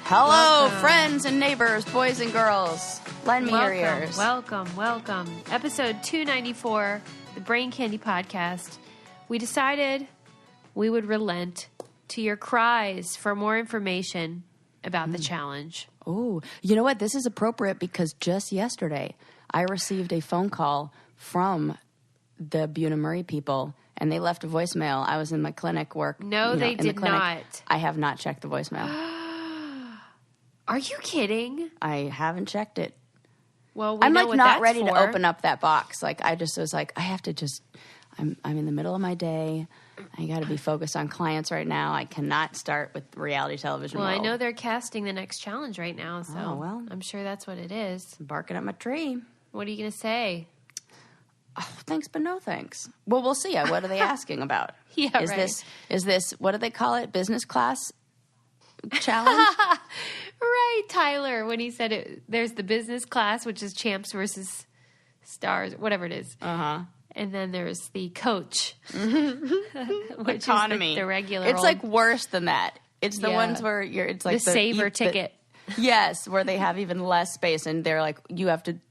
Hello, friends and neighbors, boys and girls. Lend me your ears. Welcome. Episode 294, the Brain Candy Podcast. We decided we would relent to your cries for more information about the challenge. Oh, you know what? This is appropriate because just yesterday I received a phone call from the Buena Murray people, and they left a voicemail. I was in my clinic work. No, they did not. I have not checked the voicemail. Are you kidding? I haven't checked it. Well, I'm like not ready to open up that box. Like I just was like, I have to just. I'm in the middle of my day. I got to be focused on clients right now. I cannot start with reality television. Well, I know they're casting the next challenge right now, so I'm sure that's what it is. I'm barking up my tree. What are you going to say? Oh, thanks, but no thanks. Well, we'll see. What are they asking about? Yeah, Is this what do they call it? Business class challenge? Right, Tyler, when he said it, there's the business class, which is champs versus stars, whatever it is. Uh-huh. And then there's the coach, which economy. is the regular. It's like worse than that. It's the ones where it's like the saver ticket. Yes, where they have even less space, and they're like,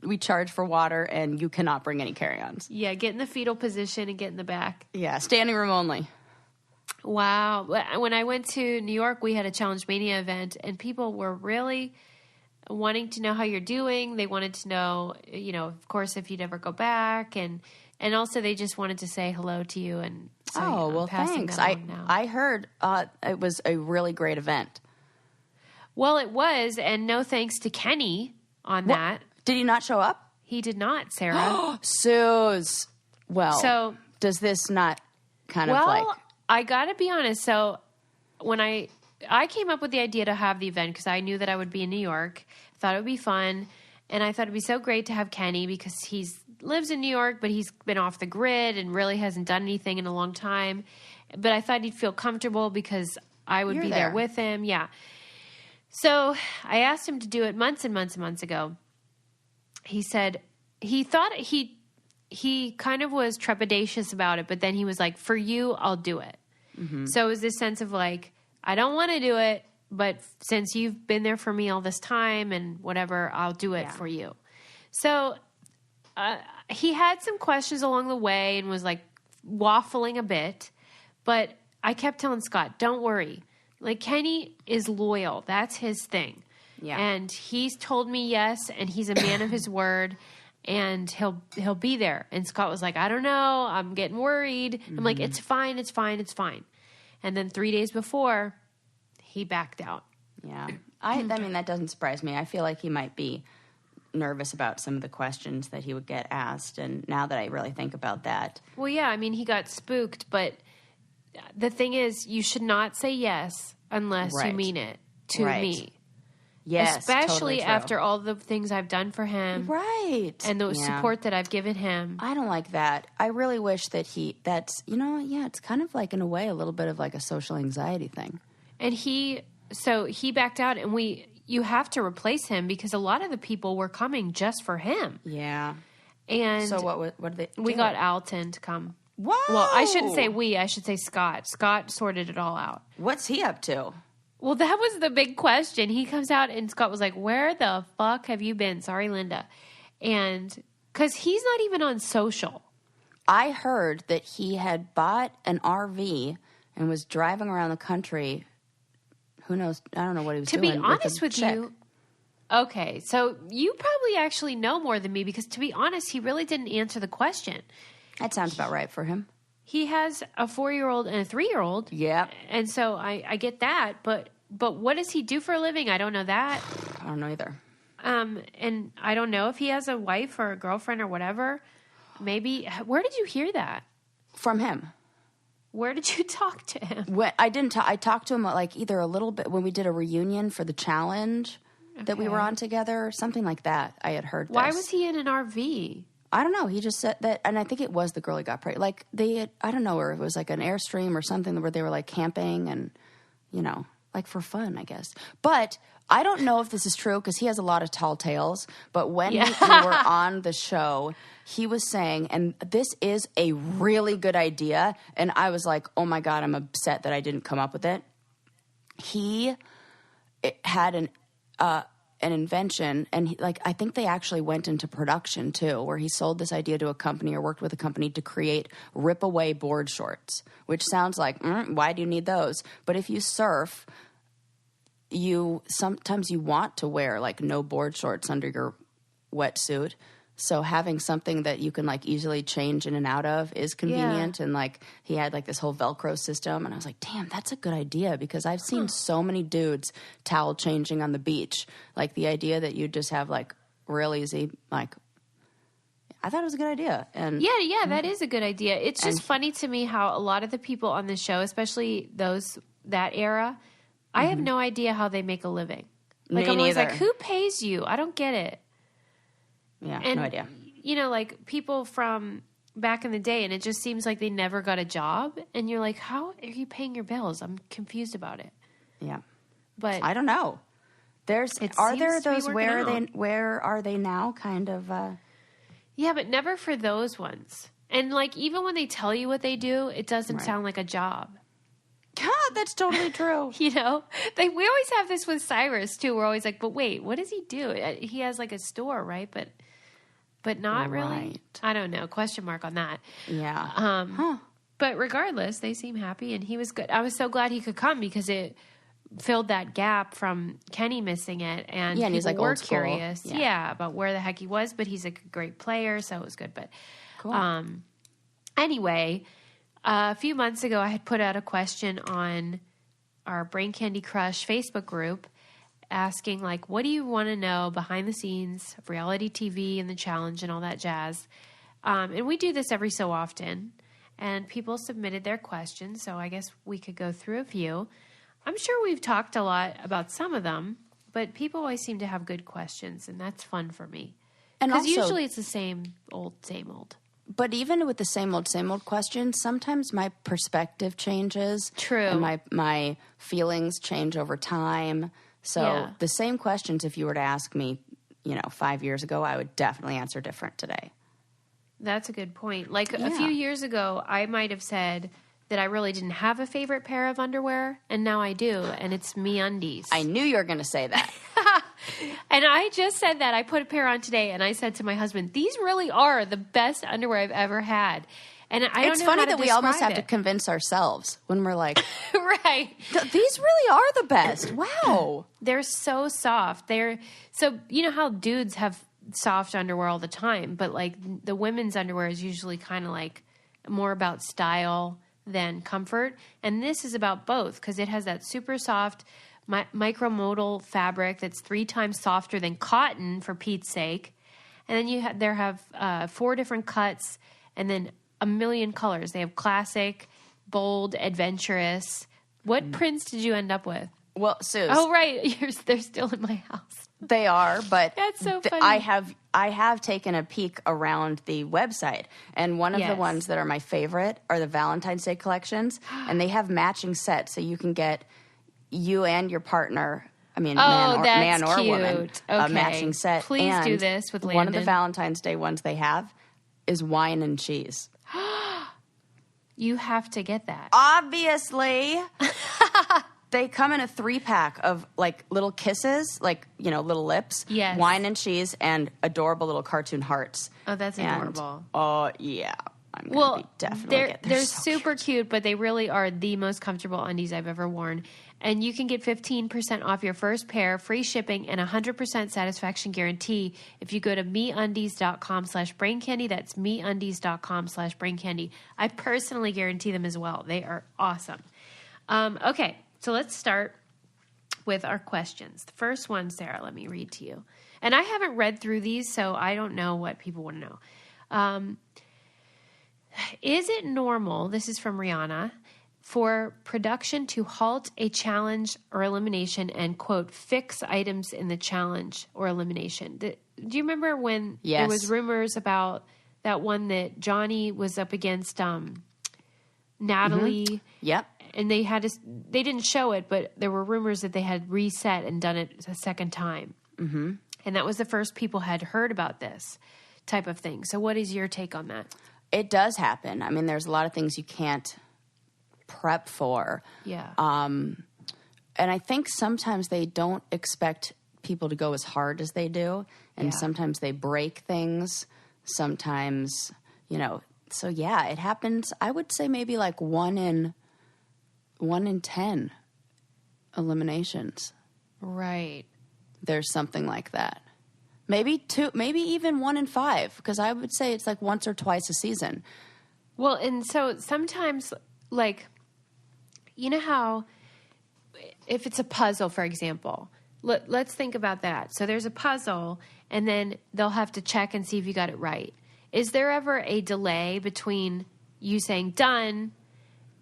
we charge for water, and you cannot bring any carry-ons. Yeah, get in the fetal position and get in the back. Yeah, standing room only. Wow. When I went to New York, we had a Challenge Mania event, and people were really wanting to know how you're doing. They wanted to know, of course, if you'd ever go back, and also they just wanted to say hello to you. And so, thanks. I heard it was a really great event. Well, it was, and no thanks to Kenny on that. Did he not show up? He did not, Sarah. Suze. Well, so does this not kind of like... I got to be honest. So when I came up with the idea to have the event because I knew that I would be in New York. I thought it would be fun. And I thought it'd be so great to have Kenny because he lives in New York, but he's been off the grid and really hasn't done anything in a long time. But I thought he'd feel comfortable because I would be there with him. Yeah. So I asked him to do it months and months and months ago. He said he thought he kind of was trepidatious about it, but then he was like, for you, I'll do it. Mm-hmm. So it was this sense of like, I don't want to do it, but since you've been there for me all this time and whatever, I'll do it for you. So he had some questions along the way and was like waffling a bit, but I kept telling Scott, don't worry. Like Kenny is loyal. That's his thing. Yeah. And he's told me yes, and he's a man of his word. And he'll be there. And Scott was like, I don't know. I'm getting worried. Mm-hmm. I'm like, it's fine. And then 3 days before, he backed out. Yeah. I mean, that doesn't surprise me. I feel like he might be nervous about some of the questions that he would get asked. And now that I really think about that. Well, yeah. I mean, he got spooked. But the thing is, you should not say yes unless you mean it to me. Yes, especially totally after all the things I've done for him. Right. And the support that I've given him. I don't like that. I really wish that it's kind of like in a way a little bit of like a social anxiety thing. And he backed out and you have to replace him because a lot of the people were coming just for him. Yeah. And so what did they do? We got Alton to come. Whoa. Well, I shouldn't say we, I should say Scott. Scott sorted it all out. What's he up to? Well, that was the big question. He comes out and Scott was like, where the fuck have you been? Sorry, Linda. And because he's not even on social. I heard that he had bought an RV and was driving around the country. Who knows? I don't know what he was doing. To be honest with you. Okay. So you probably actually know more than me because to be honest, he really didn't answer the question. That sounds about right for him. He has a 4-year-old and a 3-year-old. Yeah. And so I get that, but what does he do for a living? I don't know that. I don't know either. And I don't know if he has a wife or a girlfriend or whatever. Maybe. Where did you hear that? From him. Where did you talk to him? I didn't. I talked to him like either a little bit when we did a reunion for the challenge that we were on together, or something like that. I had heard. Why was he in an RV? I don't know. He just said that, and I think it was the girl he got pregnant. Like I don't know, or it was like an Airstream or something where they were like camping and, like for fun, I guess. But I don't know if this is true because he has a lot of tall tales. But when we were on the show, he was saying, and this is a really good idea. And I was like, oh my God, I'm upset that I didn't come up with it. He it had an invention, and I think they actually went into production too, where he sold this idea to a company or worked with a company to create rip-away board shorts, which sounds like, why do you need those? But if you surf, sometimes you want to wear no board shorts under your wetsuit. So having something that you can easily change in and out of is convenient. Yeah. And he had this whole Velcro system, and I was like, damn, that's a good idea, because I've seen so many dudes towel changing on the beach. The idea that you just have real easy, I thought it was a good idea. And yeah, that is a good idea. It's just funny to me how a lot of the people on the show, especially that era, I have no idea how they make a living. I'm always like, who pays you? I don't get it. Yeah, and, no idea. People from back in the day, and it just seems like they never got a job. And you're like, how are you paying your bills? I'm confused about it. Yeah. But I don't know. Where are they now kind of? Yeah, but never for those ones. And even when they tell you what they do, it doesn't sound like a job. God, that's totally true. We always have this with Cyrus too. We're always like, but wait, what does he do? He has a store, right? But not really. Right. I don't know. Question mark on that. Yeah. But regardless, they seem happy, and he was good. I was so glad he could come, because it filled that gap from Kenny missing it, and and he's were curious, about where the heck he was. But he's a great player, so it was good. But cool. Anyway, a few months ago, I had put out a question on our Brain Candy Crush Facebook group, asking what do you want to know behind the scenes of reality TV and the challenge and all that jazz. And we do this every so often, and people submitted their questions, so I guess we could go through a few. I'm sure we've talked a lot about some of them, but people always seem to have good questions, and that's fun for me. Because usually it's the same old. But even with the same old questions, sometimes my perspective changes. True. And my feelings change over time. So the same questions, if you were to ask me, 5 years ago, I would definitely answer different today. That's a good point. A few years ago, I might have said that I really didn't have a favorite pair of underwear, and now I do, and it's undies. I knew you were going to say that. And I just said that. I put a pair on today, and I said to my husband, these really are the best underwear I've ever had. And I don't know. It's funny that we almost have to convince ourselves when we're like, right. These really are the best. Wow. They're so soft. So you know how dudes have soft underwear all the time, but the women's underwear is usually kind of more about style than comfort. And this is about both, because it has that super soft micromodal fabric that's 3 times softer than cotton, for Pete's sake. And then there have 4 different cuts, and then a million colors. They have classic, bold, adventurous. What prints did you end up with? Well, Suze. Oh, right. They're still in my house. They are, but that's so funny. I have taken a peek around the website, and one of the ones that are my favorite are the Valentine's Day collections, and they have matching sets, so you can get you and your partner. I mean, man or woman, a matching set. Please do this with Landon. One of the Valentine's Day ones they have is wine and cheese. You have to get that. Obviously. They come in a 3-pack of little kisses, little lips, wine and cheese, and adorable little cartoon hearts. Oh, that's adorable. Oh, yeah. I'm going to definitely get them. They're so super cute, but they really are the most comfortable undies I've ever worn. And you can get 15% off your first pair, free shipping, and 100% satisfaction guarantee if you go to meundies.com/braincandy. That's meundies.com/braincandy. I personally guarantee them as well. They are awesome. Okay, so let's start with our questions. The first one, Sarah, let me read to you. And I haven't read through these, so I don't know what people want to know. Is it normal, this is from Rihanna, for production to halt a challenge or elimination and, quote, fix items in the challenge or elimination? Do you remember when there was rumors about that one that Johnny was up against Natalie? Mm-hmm. Yep. And they didn't show it, but there were rumors that they had reset and done it a second time. Mm-hmm. And that was the first people had heard about this type of thing. So what is your take on that? It does happen. I mean, there's a lot of things you can't prep for. Yeah. and I think sometimes they don't expect people to go as hard as they do. And sometimes they break things. Sometimes, so yeah, it happens. I would say maybe like 1 in 10 eliminations. Right. There's something like that. Maybe 2, maybe even 1 in 5, because I would say it's like once or twice a season. Well, and so sometimes, like, you know how if it's a puzzle, for example, let's think about that. So there's a puzzle, and then they'll have to check and see if you got it right. Is there ever a delay between you saying done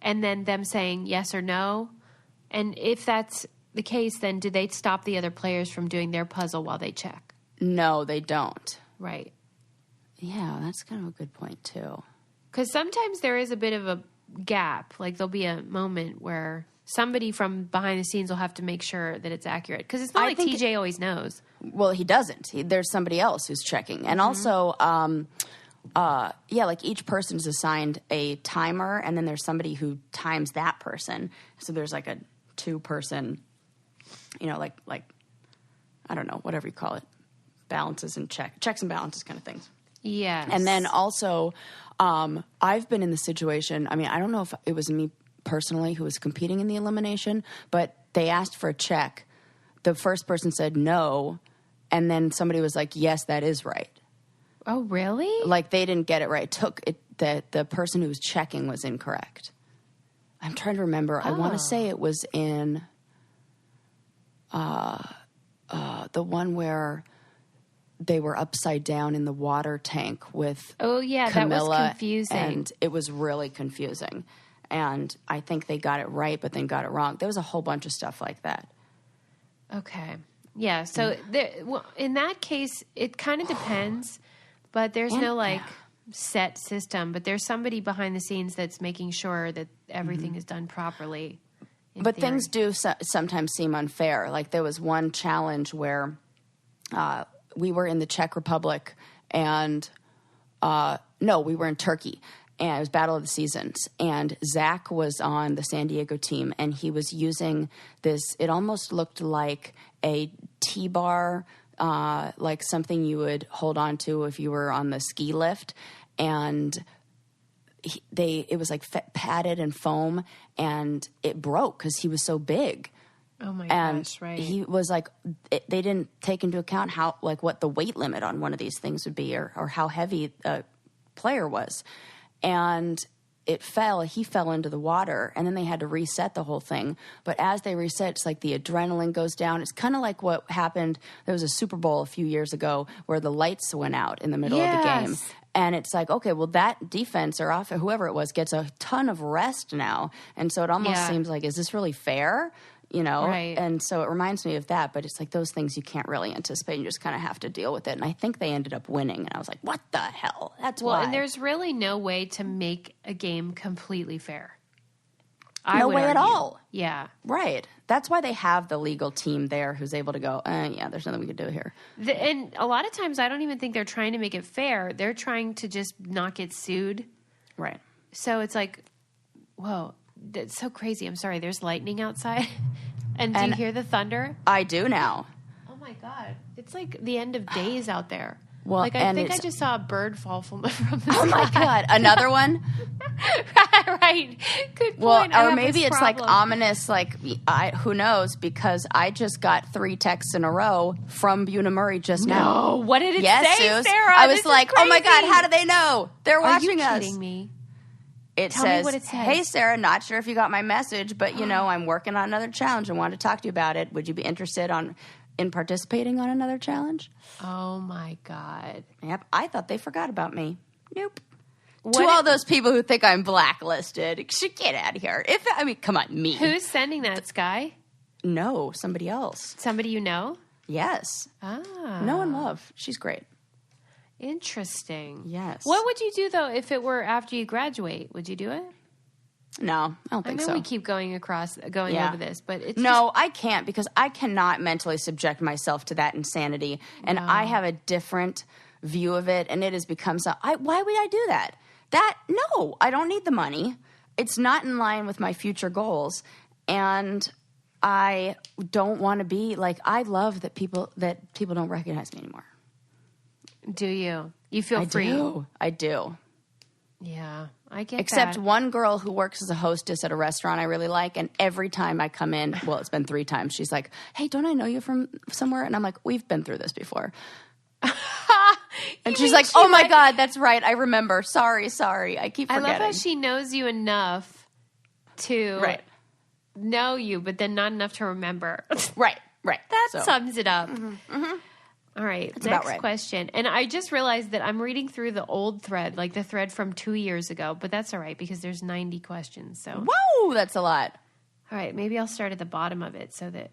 and then them saying yes or no? And if that's the case, then do they stop the other players from doing their puzzle while they check? No, they don't. Right. Yeah, that's kind of a good point, too. Because sometimes there is a bit of a gap. Like there'll be a moment where somebody from behind the scenes will have to make sure that it's accurate. Because it's not like TJ always knows. Well, he doesn't. There's somebody else who's checking. And also, like each person is assigned a timer, and then there's somebody who times that person. So there's like a 2-person, like I don't know, whatever you call it, balances and checks and balances kind of things. Yes. And then also, I've been in the situation, I mean, I don't know if it was me personally who was competing in the elimination, but they asked for a check. The first person said no, and then somebody was like, yes, that is right. Oh, really? Like they didn't get it right. The person who was checking was incorrect. I'm trying to remember. I want to say it was in the one where they were upside down in the water tank with Camilla, that was confusing. And it was really confusing. And I think they got it right, but then got it wrong. There was a whole bunch of stuff like that. Okay. Yeah. So in that case, it kind of depends, but there's no set system. But there's somebody behind the scenes that's making sure that everything is done properly. But things do sometimes seem unfair. Like there was one challenge where we were in the Czech Republic and we were in Turkey. And it was Battle of the Seasons. And Zach was on the San Diego team, and he was using this, it almost looked like a T-bar, like something you would hold on to if you were on the ski lift. And it was like padded and foam, and it broke because he was so big. Oh my and gosh, right. He was like, they didn't take into account what the weight limit on one of these things would be or how heavy a player was. And he fell into the water, and then they had to reset the whole thing. But as they reset, it's like the adrenaline goes down. It's kind of like what happened. There was a Super Bowl a few years ago where the lights went out in the middle of the game. And it's like, okay, well, that defense or whoever it was gets a ton of rest now. And so it almost seems like, is this really fair? Right. And so it reminds me of that, but it's like those things you can't really anticipate. You just kind of have to deal with it. And I think they ended up winning. And I was like, what the hell? That's why. Well, and there's really no way to make a game completely fair. No way at all. Yeah. Right. That's why they have the legal team there who's able to go, there's nothing we can do here. And a lot of times I don't even think they're trying to make it fair. They're trying to just not get sued. Right. So it's like, whoa. That's so crazy. I'm sorry. There's lightning outside. And do you hear the thunder? I do now. Oh my God. It's like the end of days out there. Well, I think I just saw a bird fall from the sky. Oh my God. Another one? Right. Good point. Well, or maybe it's like ominous, like, who knows, because I just got 3 texts in a row from Buna Murray just now. No. What did it yes, say, Suze. Sarah? I was like, oh my God, how do they know? They're watching us. Are you kidding me? Tell me what it says. Hey, Sarah, not sure if you got my message, but, I'm working on another challenge and wanted to talk to you about it. Would you be interested in participating on another challenge? Oh, my God. Yep. I thought they forgot about me. Nope. To all those people who think I'm blacklisted, should get out of here. Come on, me. Who's sending that, Sky? No, somebody else. Somebody you know? Yes. Ah. No in love. She's great. Interesting. Yes. What would you do, though, if it were after you graduate? Would you do it? No, I don't think so. I know we keep going over this, but it's I can't, because I cannot mentally subject myself to that insanity. And I have a different view of it, and it has become why would I do that? No, I don't need the money. It's not in line with my future goals. And I don't want to be like, I love that people don't recognize me anymore. Do you? You feel free? I do. Yeah, I get Except that. one girl who works as a hostess at a restaurant I really like, and every time I come in, well, it's been 3 times, she's like, hey, don't I know you from somewhere? And I'm like, we've been through this before. And she's like, oh my God, that's right. I remember. Sorry. I keep forgetting. I love how she knows you enough to know you, but then not enough to remember. Right. That sums it up. All right, that's next question. And I just realized that I'm reading through the old thread, like the thread from 2 years ago, but that's all right because there's 90 questions. So whoa, that's a lot. All right, maybe I'll start at the bottom of it so that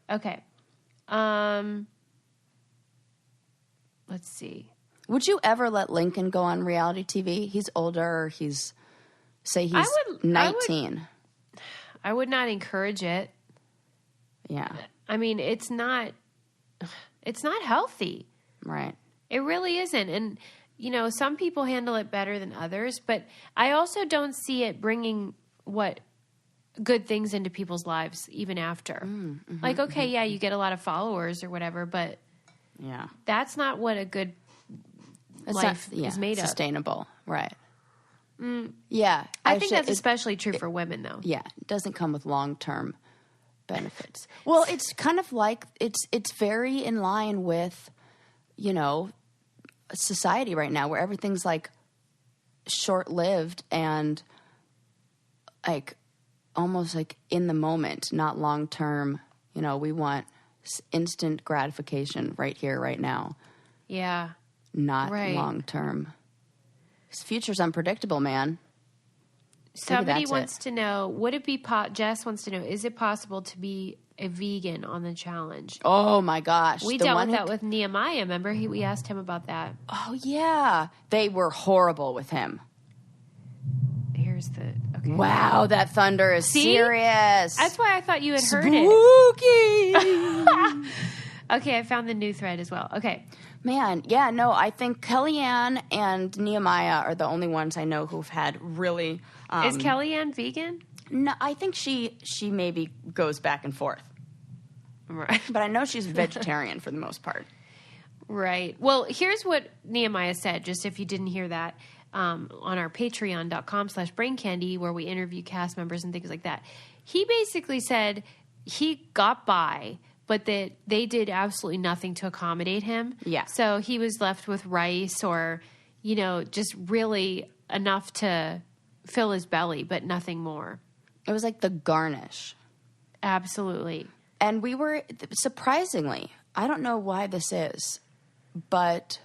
Okay. Let's see. Would you ever let Lincoln go on reality TV? He's older. He's 19. I would not encourage it. Yeah. I mean, it's not healthy. Right. It really isn't. And, you know, some people handle it better than others, but I also don't see it bringing good things into people's lives even after. Like, okay, yeah, you get a lot of followers or whatever, but that's not what a good life is made of. Sustainable. Right. Yeah. I think that's especially true for women, though. Yeah. It doesn't come with long-term benefits. Well, it's kind of like it's very in line with, you know, society right now where everything's like short-lived and like almost like in the moment, not long-term. You know, we want instant gratification right here, right now. Yeah. Not long-term. This future's unpredictable, man. Somebody wants to know, would it be Jess wants to know, is it possible to be a vegan on the challenge? Oh my gosh. We dealt with that with Nehemiah. Remember? We asked him about that. Oh yeah. They were horrible with him. Here's the okay. Wow, that thunder is serious. That's why I thought you had heard it. Spooky. Okay, I found the new thread as well. Okay. Man, yeah, no, I think Kellyanne and Nehemiah are the only ones I know who've had really... is Kellyanne vegan? No, I think she maybe goes back and forth. Right. But I know she's vegetarian for the most part. Right. Well, here's what Nehemiah said, just if you didn't hear that, on our patreon.com/braincandy, where we interview cast members and things like that. He basically said he got by, but that they did absolutely nothing to accommodate him. Yeah. So he was left with rice or, you know, just really enough to fill his belly, but nothing more. It was like the garnish. Absolutely. And we were, surprisingly, I don't know why this is, but,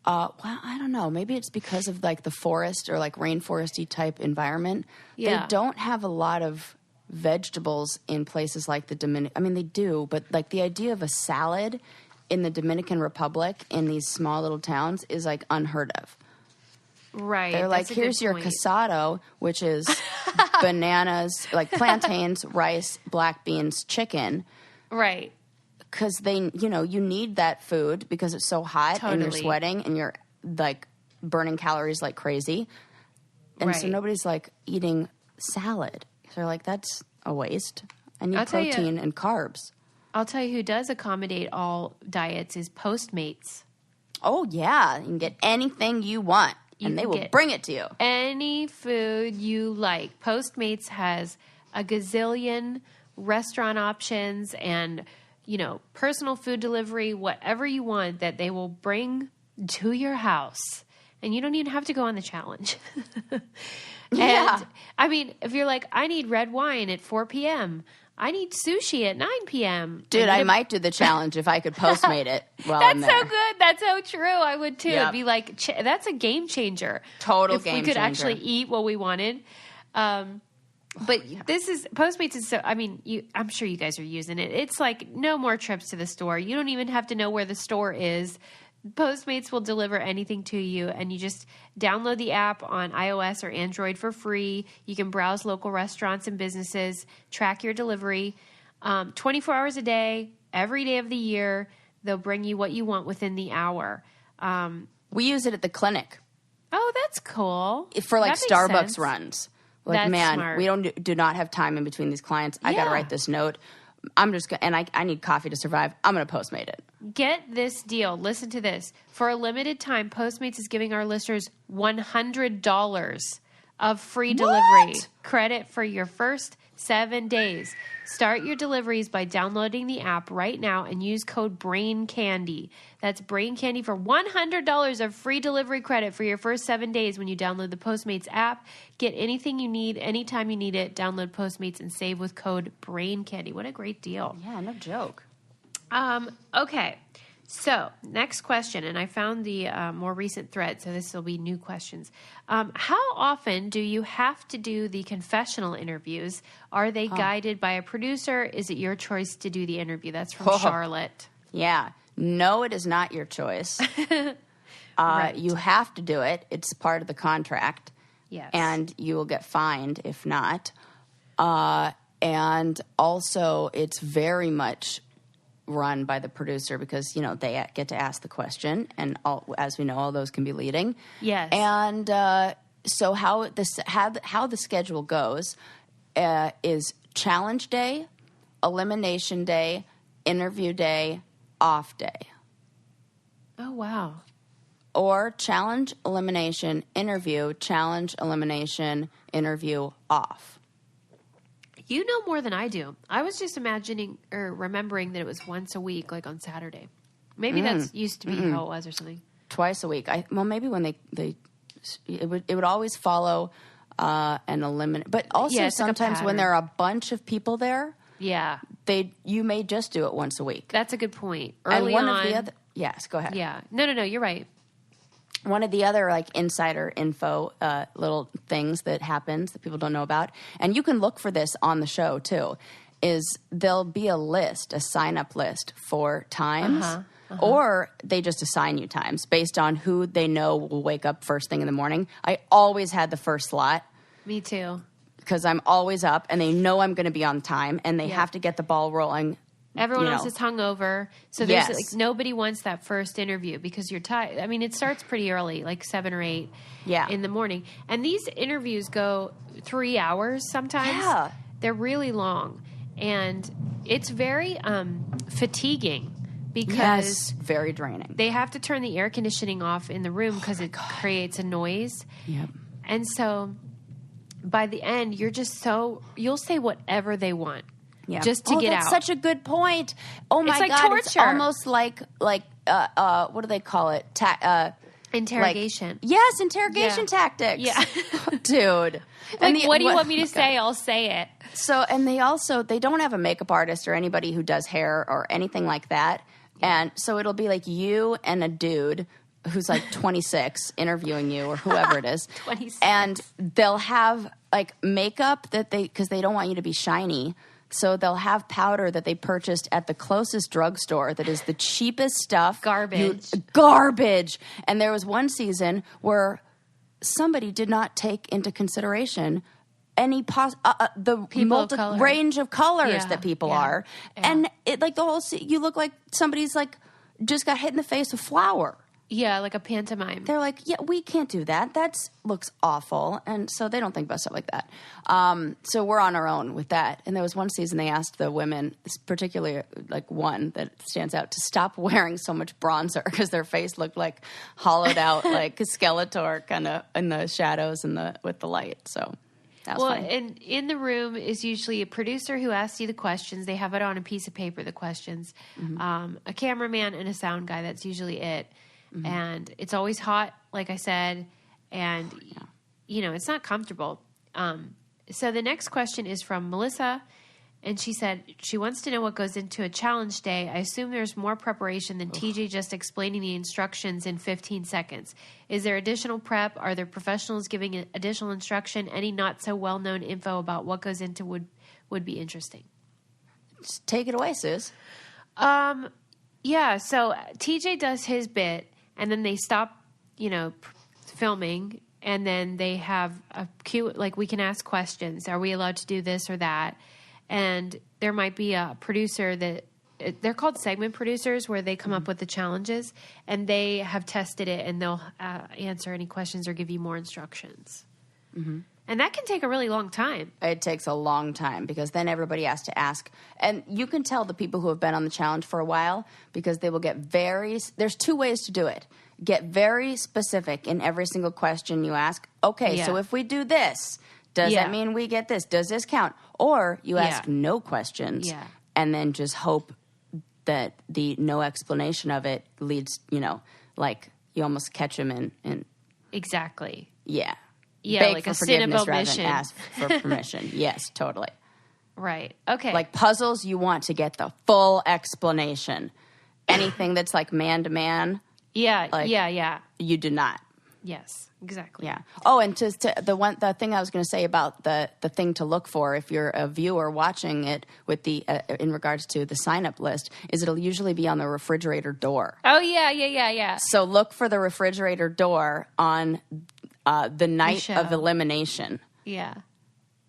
well, I don't know. Maybe it's because of like the forest or like rainforesty type environment. Yeah. They don't have a lot of vegetables in places like the Dominican. I mean, they do, but like the idea of a salad in the Dominican Republic in these small little towns is like unheard of. Right. They're like, here's your casado, which is bananas, like plantains, rice, black beans, chicken. Right. Because they, you know, you need that food because it's so hot and you're sweating and you're like burning calories like crazy. And so nobody's like eating salad. So they're like, that's a waste. I need protein and carbs. I'll tell you who does accommodate all diets is Postmates. Oh, yeah. You can get anything you want. And they will bring it to you. Any food you like. Postmates has a gazillion restaurant options and, you know, personal food delivery, whatever you want that they will bring to your house. And you don't even have to go on the challenge. And, I mean, if you're like, I need red wine at 4 p.m., I need sushi at 9 p.m. Dude, I might do the challenge if I could Postmate it while I'm there. That's so good. That's so true. I would too. Yep. It'd be like, that's a game changer. Total if game changer. If we could actually eat what we wanted. But this is, Postmates is so, I mean, I'm sure you guys are using it. It's like no more trips to the store. You don't even have to know where the store is. Postmates will deliver anything to you, and you just download the app on iOS or Android for free. You can browse local restaurants and businesses, track your delivery 24 hours a day, every day of the year. They'll bring you what you want within the hour. We use it at the clinic. Oh, that's cool. For like Starbucks runs. Like, That's man, smart. we do not have time in between these clients. I got to Yeah. write this note. I'm just going and I need coffee to survive. I'm going to Postmate it. Get this deal. Listen to this. For a limited time, Postmates is giving our listeners $100 of free delivery credit for your first 7 days. Start your deliveries by downloading the app right now and use code BRAINCANDY. That's Brain Candy for $100 of free delivery credit for your first 7 days when you download the Postmates app. Get anything you need anytime you need it. Download Postmates and save with code BRAINCANDY. What a great deal. Yeah, no joke. Okay. So, next question, and I found the more recent thread, so this will be new questions. How often do you have to do the confessional interviews? Are they guided by a producer? Is it your choice to do the interview? That's from Charlotte. Yeah. No, it is not your choice. Right. You have to do it. It's part of the contract. Yes. And you will get fined if not. And also, it's very much run by the producer because, they get to ask the question. And as we know, all those can be leading. Yes. And so how the schedule goes is challenge day, elimination day, interview day, off day. Oh, wow. Or challenge, elimination, interview, challenge, elimination, interview, off. You know more than I do. I was just imagining or remembering that it was once a week, like on Saturday. Maybe that's used to be how it was or something. Twice a week. Maybe when it would always follow an eliminate. But also Yeah, it's like a sometimes when pattern. there are a bunch of people there, Yeah. you may just do it once a week. That's a good point. And Early one on. of the other, yes, go ahead. Yeah. No, you're right. One of the other insider info little things that happens that people don't know about, and you can look for this on the show too, is there'll be a sign-up list for times, or they just assign you times based on who they know will wake up first thing in the morning. I always had the first slot Me too. because I'm always up, and they know I'm going to be on time, and they have to get the ball rolling. Everyone else is hungover. So there's Yes. nobody wants that first interview because you're tired. I mean, it starts pretty early, like 7 or 8 in the morning. And these interviews go 3 hours sometimes. Yeah. They're really long. And it's very fatiguing because very draining. they have to turn the air conditioning off in the room because it creates a noise. Yep. And so by the end, you'll say whatever they want. Yeah. Just to get that's out. such a good point. Oh my It's like God, torture. it's almost like what do they call it? Interrogation. Yes, interrogation Yeah. tactics. Yeah. Dude. Like, what do you want me to say? I'll say it. So, and they don't have a makeup artist or anybody who does hair or anything like that. And so it'll be like you and a dude who's like 26 interviewing you or whoever it is. 26. And they'll have makeup because they don't want you to be shiny. So they'll have powder that they purchased at the closest drugstore that is the cheapest stuff. Garbage. And there was one season where somebody did not take into consideration any the People of color. range of colors Yeah, that people yeah, are. yeah. And it the whole you look like somebody's just got hit in the face with flour. Yeah, like a pantomime. They're like, yeah, we can't do that. That looks awful. And so they don't think about stuff like that. So we're on our own with that. And there was one season they asked the women, particularly one that stands out, to stop wearing so much bronzer because their face looked like hollowed out, like a Skeletor kind of in the shadows and with the light. So that was funny. And in the room is usually a producer who asks you the questions. They have it on a piece of paper, the questions. A cameraman and a sound guy. That's usually it. And it's always hot, like I said, and, it's not comfortable. So the next question is from Melissa, and she said she wants to know what goes into a challenge day. I assume there's more preparation than TJ just explaining the instructions in 15 seconds. Is there additional prep? Are there professionals giving additional instruction? Any not so well-known info about what goes into would be interesting. Just take it away, Sis. Yeah, so TJ does his bit, and then they stop, filming, and then they have a cue, we can ask questions. Are we allowed to do this or that? And there might be a producer they're called segment producers, where they come up with the challenges, and they have tested it, and they'll answer any questions or give you more instructions. And that can take a really long time. It takes a long time because then everybody has to ask. And you can tell the people who have been on the challenge for a while because they will get there's 2 ways to do it. Get very specific in every single question you ask. Okay, so if we do this, does that mean we get this? Does this count? Or you ask no questions and then just hope that the no explanation of it leads, like you almost catch them in Exactly. Yeah. Yeah, beg like for a sin of forgiveness rather omission. than ask for permission. Yes, totally. Right. Okay. Like puzzles, you want to get the full explanation. Anything that's like man to man, yeah. you do not. Yes, exactly. Yeah. Oh, and the thing I was going to say about the thing to look for if you're a viewer watching it with the in regards to the sign up list is it'll usually be on the refrigerator door. Oh yeah. So look for the refrigerator door on the night of elimination. Yeah.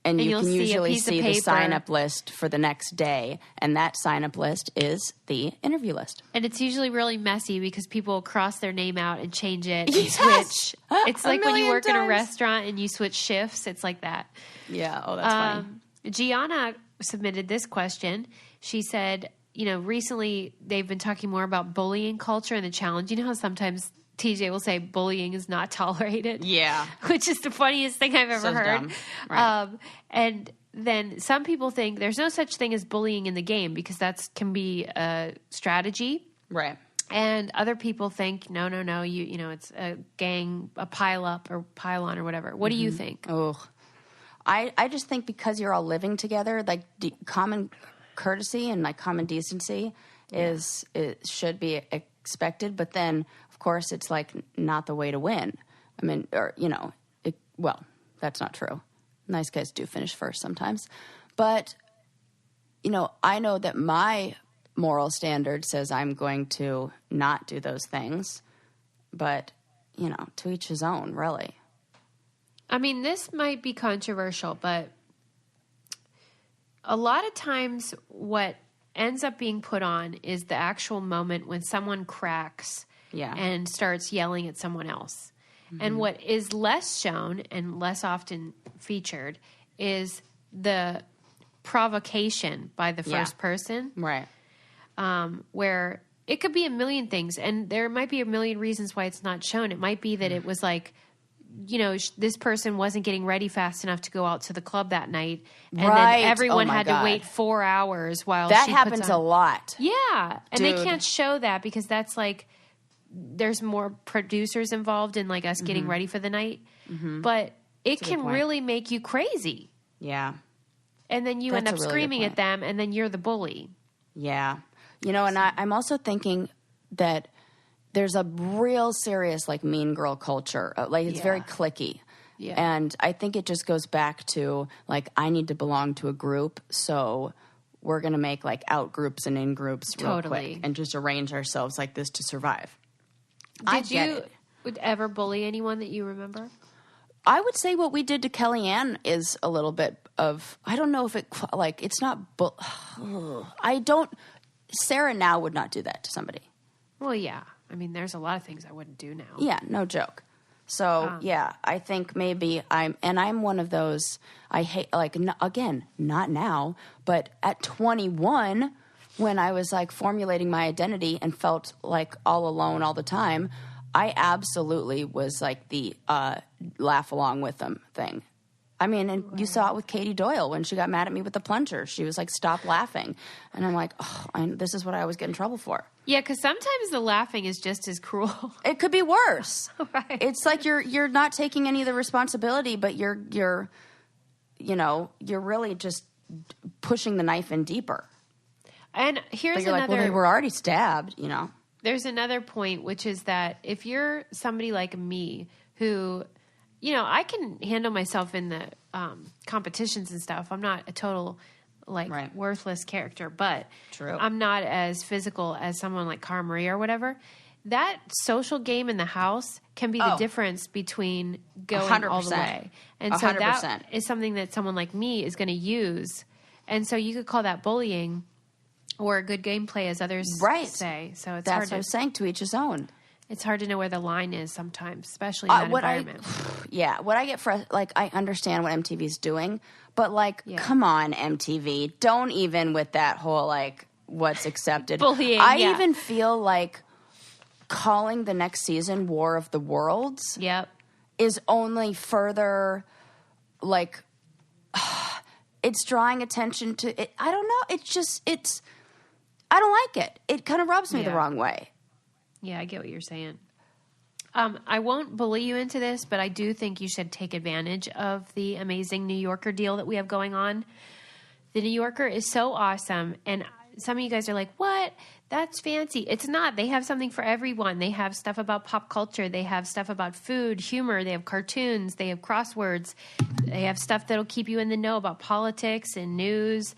And you you'll can usually see the paper. sign-up list for the next day. And that sign-up list is the interview list. And it's usually really messy because people cross their name out and change it and Yes! switch. It's like when you million work in a times. restaurant and you switch shifts. It's like that. Yeah. Oh, that's funny. Gianna submitted this question. She said, recently they've been talking more about bullying culture and the challenge. You know how sometimes TJ will say bullying is not tolerated? Yeah. Which is the funniest thing I've ever heard. Dumb. Right. And then some people think there's no such thing as bullying in the game because that can be a strategy. Right. And other people think, no, it's a gang, a pile up or pile on or whatever. What do you think? Oh, I just think because you're all living together, like common courtesy and like common decency it should be expected. But then, of course, it's like not the way to win. I mean, or, that's not true. Nice guys do finish first sometimes. But, I know that my moral standard says I'm going to not do those things. But, to each his own, really. I mean, this might be controversial, but a lot of times what ends up being put on is the actual moment when someone cracks and starts yelling at someone else. Mm-hmm. And what is less shown and less often featured is the provocation by the first person. Right. Where it could be a million things, and there might be a million reasons why it's not shown. It might be that it was like, this person wasn't getting ready fast enough to go out to the club that night. And right. then everyone had God. to wait 4 hours while that she happens puts on... a lot. Yeah. And Dude. they can't show that because that's like, there's more producers involved in like us getting ready for the night. Mm-hmm. But it can really make you crazy. Yeah. And then you end up screaming at them and then you're the bully. Yeah. And I'm also thinking that there's a real serious, like, mean girl culture. Like, it's very cliquey. Yeah. And I think it just goes back to, like, I need to belong to a group, so we're going to make, like, out groups and in groups real quick and just arrange ourselves like this to survive. Did you would ever bully anyone that you remember? I would say what we did to Kellyanne is a little bit of, I don't know if it, like, it's not, Sarah now would not do that to somebody. Well, yeah. I mean, there's a lot of things I wouldn't do now. Yeah, no joke. So, I think maybe I'm one of those, I hate, like, again, not now, but at 21, when I was, like, formulating my identity and felt, like, all alone all the time, I absolutely was, like, the laugh along with them thing. I mean, and you saw it with Katie Doyle when she got mad at me with the plunger. She was like, stop laughing. And I'm like, this is what I always get in trouble for. Yeah, because sometimes the laughing is just as cruel. It could be worse. Right. It's like you're not taking any of the responsibility, but you're really just pushing the knife in deeper. And here's another... like, well, they were already stabbed, There's another point, which is that if you're somebody like me who... I can handle myself in the competitions and stuff. I'm not a total, worthless character, but True. I'm not as physical as someone like Cara Marie or whatever. That social game in the house can be the difference between going 100%. all the way. And so 100%. that is something that someone like me is going to use. And so you could call that bullying or good gameplay, as others say. So it's hard That's what I'm saying, to each his own. It's hard to know where the line is sometimes, especially in that environment. What I get I understand what MTV's doing, but come on, MTV, don't even with that whole what's accepted. Bullying. I even feel like calling the next season War of the Worlds is only further it's drawing attention to it. I don't know. I don't like it. It kind of rubs me the wrong way. Yeah, I get what you're saying. I won't bully you into this, but I do think you should take advantage of the amazing New Yorker deal that we have going on. The New Yorker is so awesome, and some of you guys are like, what? That's fancy. It's not. They have something for everyone. They have stuff about pop culture. They have stuff about food, humor. They have cartoons. They have crosswords. They have stuff that'll keep you in the know about politics and news,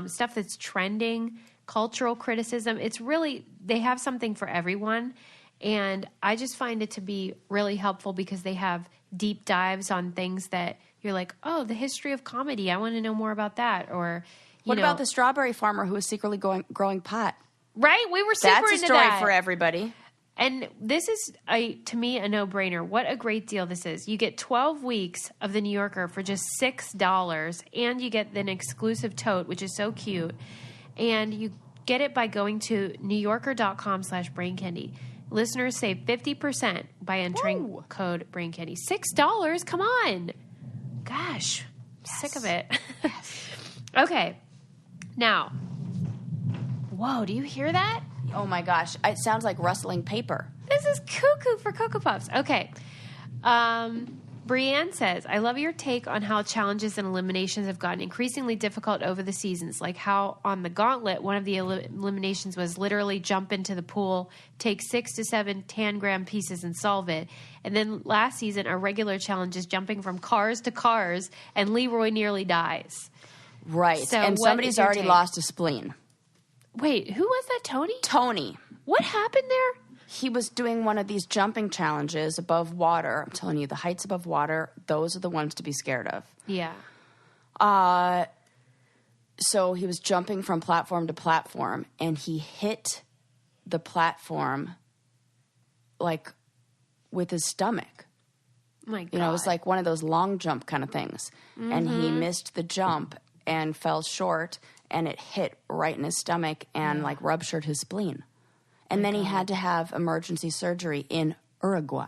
stuff that's trending, cultural criticism. It's really, they have something for everyone. And I just find it to be really helpful because they have deep dives on things that you're like, oh, the history of comedy. I want to know more about that. Or, what about the strawberry farmer who was secretly growing pot? Right? We were super into that. That's a story for everybody. And this is, to me, a no-brainer. What a great deal this is. You get 12 weeks of The New Yorker for just $6, and you get an exclusive tote, which is so cute. And you get it by going to newyorker.com/braincandy. Listeners save 50% by entering code BrainCandy. $6? Come on. Gosh. Sick of it. Okay. Now, whoa, do you hear that? Oh my gosh. It sounds like rustling paper. This is cuckoo for Cocoa Puffs. Okay. Brienne says, I love your take on how challenges and eliminations have gotten increasingly difficult over the seasons, like how on the gauntlet, one of the eliminations was literally jump into the pool, take 6 to 7 tangram pieces and solve it. And then last season, our regular challenge is jumping from cars to cars, and Leroy nearly dies. Right. So and somebody's already lost a spleen. Wait, who was that, Tony? Tony. What happened there? He was doing one of these jumping challenges above water. I'm telling you, the heights above water, those are the ones to be scared of. Yeah. So he was jumping from platform to platform, and he hit the platform, with his stomach. My God. You know, it was like one of those long jump kind of things. Mm-hmm. And he missed the jump and fell short, and it hit right in his stomach and, ruptured his spleen. And then he had to have emergency surgery in Uruguay.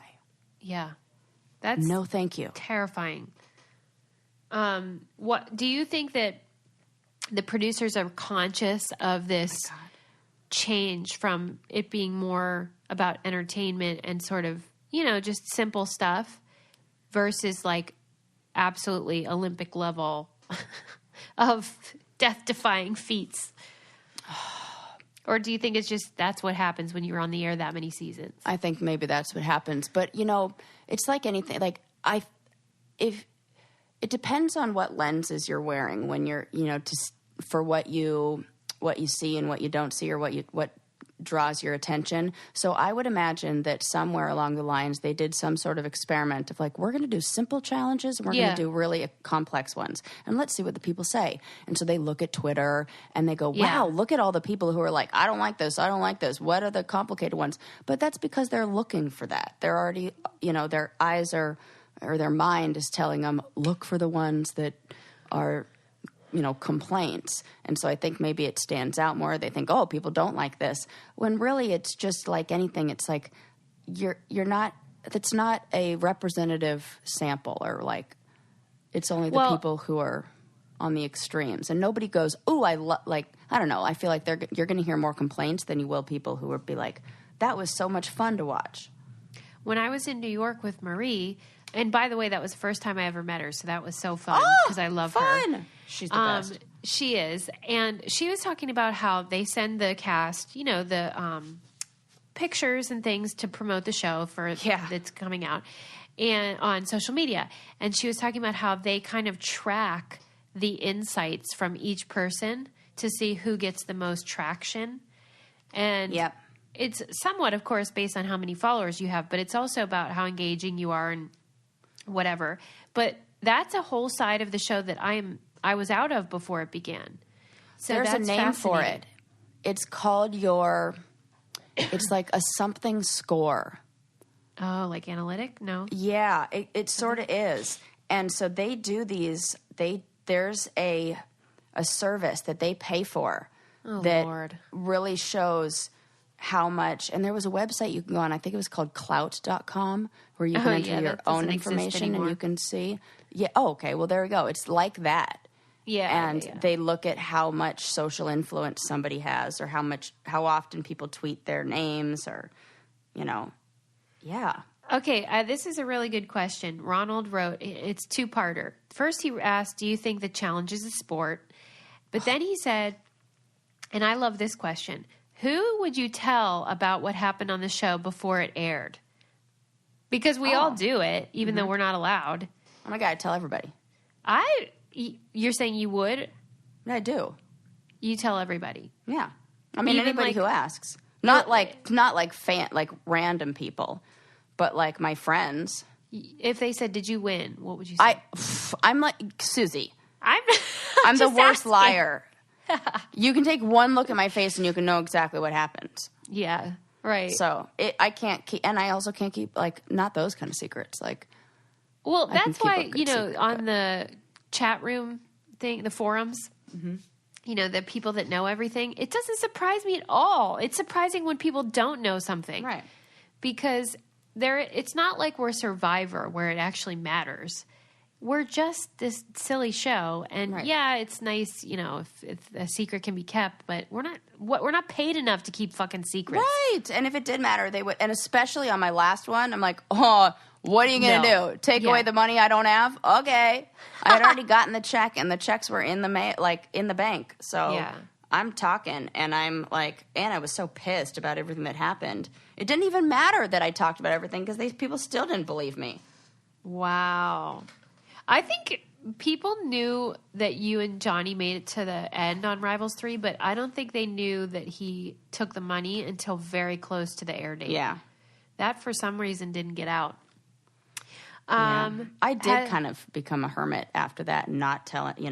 Yeah. That's no thank you. Terrifying. What do you think that the producers are conscious of this change from it being more about entertainment and sort of, just simple stuff versus absolutely Olympic level of death-defying feats? Or do you think it's just that's what happens when you're on the air that many seasons? I think maybe that's what happens. But, it's like anything. If it depends on what lenses you're wearing when you're, for what you see and what you don't see or what draws your attention. So I would imagine that somewhere along the lines they did some sort of experiment of we're going to do simple challenges and we're going to do really complex ones. And let's see what the people say. And so they look at Twitter and they go, wow, look at all the people who are like, I don't like this. I don't like this. What are the complicated ones? But that's because they're looking for that. They're already, their eyes or their mind is telling them, look for the ones that are complaints. And so I think maybe it stands out more. They think, oh, people don't like this. When really it's just like anything. It's like you're not, it's not a representative sample or it's only the people who are on the extremes. And nobody goes, oh, I don't know. I feel like you're going to hear more complaints than you will people who would be like, that was so much fun to watch. When I was in New York with Marie, and by the way, that was the first time I ever met her. So that was so fun because I love her. She's the best. She is. And she was talking about how they send the cast, the pictures and things to promote the show that's coming out and on social media. And she was talking about how they kind of track the insights from each person to see who gets the most traction. And it's somewhat, of course, based on how many followers you have, but it's also about how engaging you are and whatever. But that's a whole side of the show that I was out of before it began. So there's a name for it. It's called it's like a something score. Oh, like analytic? No. Yeah, it sort of is. And so they do these. There's a service that they pay for that Lord. really shows how much. And there was a website you can go on. I think it was called Clout.com, where you can enter your own information and you can see. Yeah. Oh, okay. Well, there we go. It's like that. Yeah. And they look at how much social influence somebody has, or how often people tweet their names, or, yeah. Okay, this is a really good question. Ronald wrote, it's two-parter. First, he asked, do you think the challenge is a sport? But then he said, and I love this question, who would you tell about what happened on the show before it aired? Because we all do it, even though we're not allowed. Oh my God, tell everybody. You're saying you would? I do. You tell everybody. Yeah. I mean, Even anybody who asks. Not like random people, but like my friends. If they said, did you win? What would you say? I'm like, Susie. I'm the worst asking. liar. You can take one look at my face and you can know exactly what happened. Yeah, right. So I can't keep, and I also can't keep, like, not those kind of secrets. Like, well, I can that's keep a why, good secret, on the chat room thing, the forums, the people that know everything, it doesn't surprise me at all. It's surprising when people don't know something. Right. Because it's not like we're Survivor where it actually matters. We're just this silly show, and it's nice, if a secret can be kept, but we're not paid enough to keep fucking secrets. Right. And if it did matter, they would. And especially on my last one, I'm like, oh, what are you going to do? Take away the money I don't have? Okay. I had already gotten the check, and the checks were in the in the bank. So I'm talking, and I'm like, and I was so pissed about everything that happened. It didn't even matter that I talked about everything because these people still didn't believe me. Wow. I think people knew that you and Johnny made it to the end on Rivals 3, but I don't think they knew that he took the money until very close to the air date. Yeah. That, for some reason, didn't get out. I did kind of become a hermit after that and not tell, didn't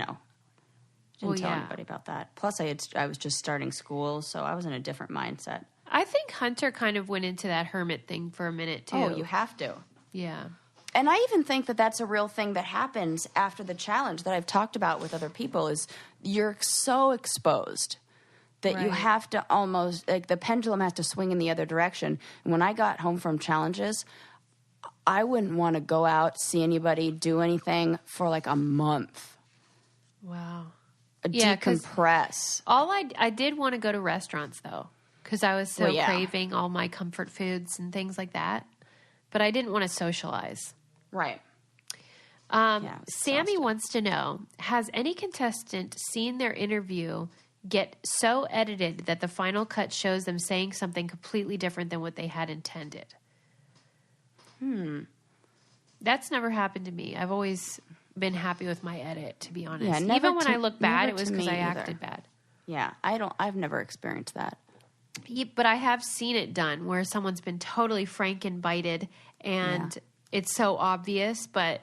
tell anybody about that. Plus, I was just starting school, so I was in a different mindset. I think Hunter kind of went into that hermit thing for a minute, too. Oh, you have to. Yeah. And I even think that that's a real thing that happens after the challenge that I've talked about with other people is you're so exposed that you have to almost, like, the pendulum has to swing in the other direction. And when I got home from challenges, I wouldn't want to go out, see anybody, do anything for like a month. Wow. Decompress. I did want to go to restaurants, though, because I was so craving all my comfort foods and things like that. But I didn't want to socialize. Right. Sammy wants to know, has any contestant seen their interview get so edited that the final cut shows them saying something completely different than what they had intended? That's never happened to me. I've always been happy with my edit, to be honest. Yeah, even when I look bad, it was because I acted bad. Yeah, I've never experienced that. Yeah, but I have seen it done where someone's been totally frankenbited and it's so obvious, but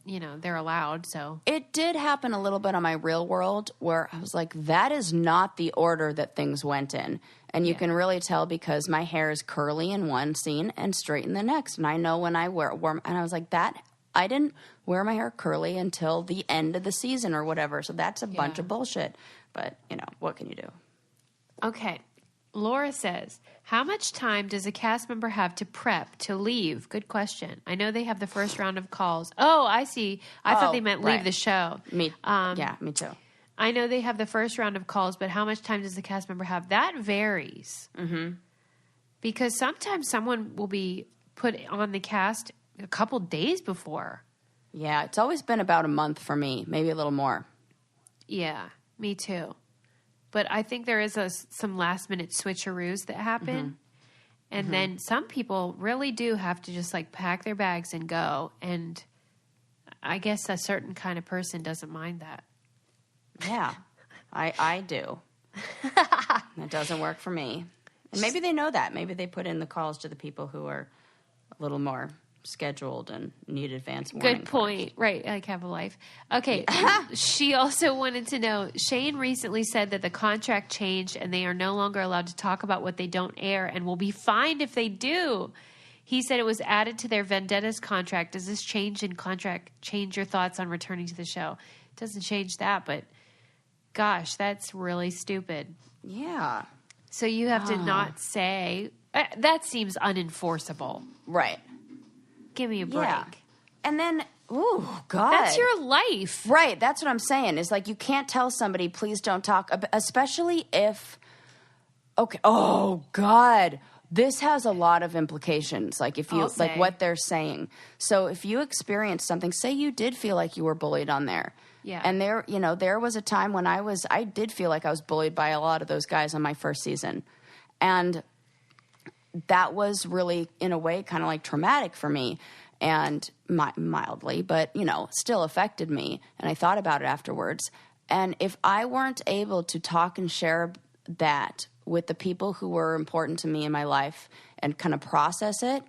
they're allowed. So it did happen a little bit on my Real World where I was like, that is not the order that things went in. And you can really tell because my hair is curly in one scene and straight in the next. And I know when I wear and I was like, I didn't wear my hair curly until the end of the season or whatever. So that's a bunch of bullshit. But, what can you do? Okay. Laura says, how much time does a cast member have to prep to leave? Good question. I know they have the first round of calls. Oh, I see. I thought they meant leave the show. Me too. I know they have the first round of calls, but how much time does the cast member have? That varies. Mm-hmm. Because sometimes someone will be put on the cast a couple days before. Yeah, it's always been about a month for me, maybe a little more. Yeah, me too. But I think there is some last-minute switcheroos that happen. And then some people really do have to just, like, pack their bags and go. And I guess a certain kind of person doesn't mind that. Yeah, I do. That doesn't work for me. And maybe they know that. Maybe they put in the calls to the people who are a little more scheduled and need advance warning. Good point. Right. Like have a life. Okay. She also wanted to know, Shane recently said that the contract changed and they are no longer allowed to talk about what they don't air and will be fined if they do. He said it was added to their Vendettas contract. Does this change in contract change your thoughts on returning to the show? It doesn't change that, but gosh, that's really stupid. Yeah. So you have to not say, that seems unenforceable. Right. Give me a break. Yeah. And then, ooh, God. That's your life. Right. That's what I'm saying. Is like you can't tell somebody, please don't talk, especially if, okay, oh, God. This has a lot of implications, like if you, like what they're saying. So if you experience something, say you did feel like you were bullied on there. Yeah. And there, you know, there was a time when I did feel like I was bullied by a lot of those guys on my first season. And that was really, in a way, kind of like traumatic for me. And mildly, but, you know, still affected me. And I thought about it afterwards. And if I weren't able to talk and share that with the people who were important to me in my life and kind of process it,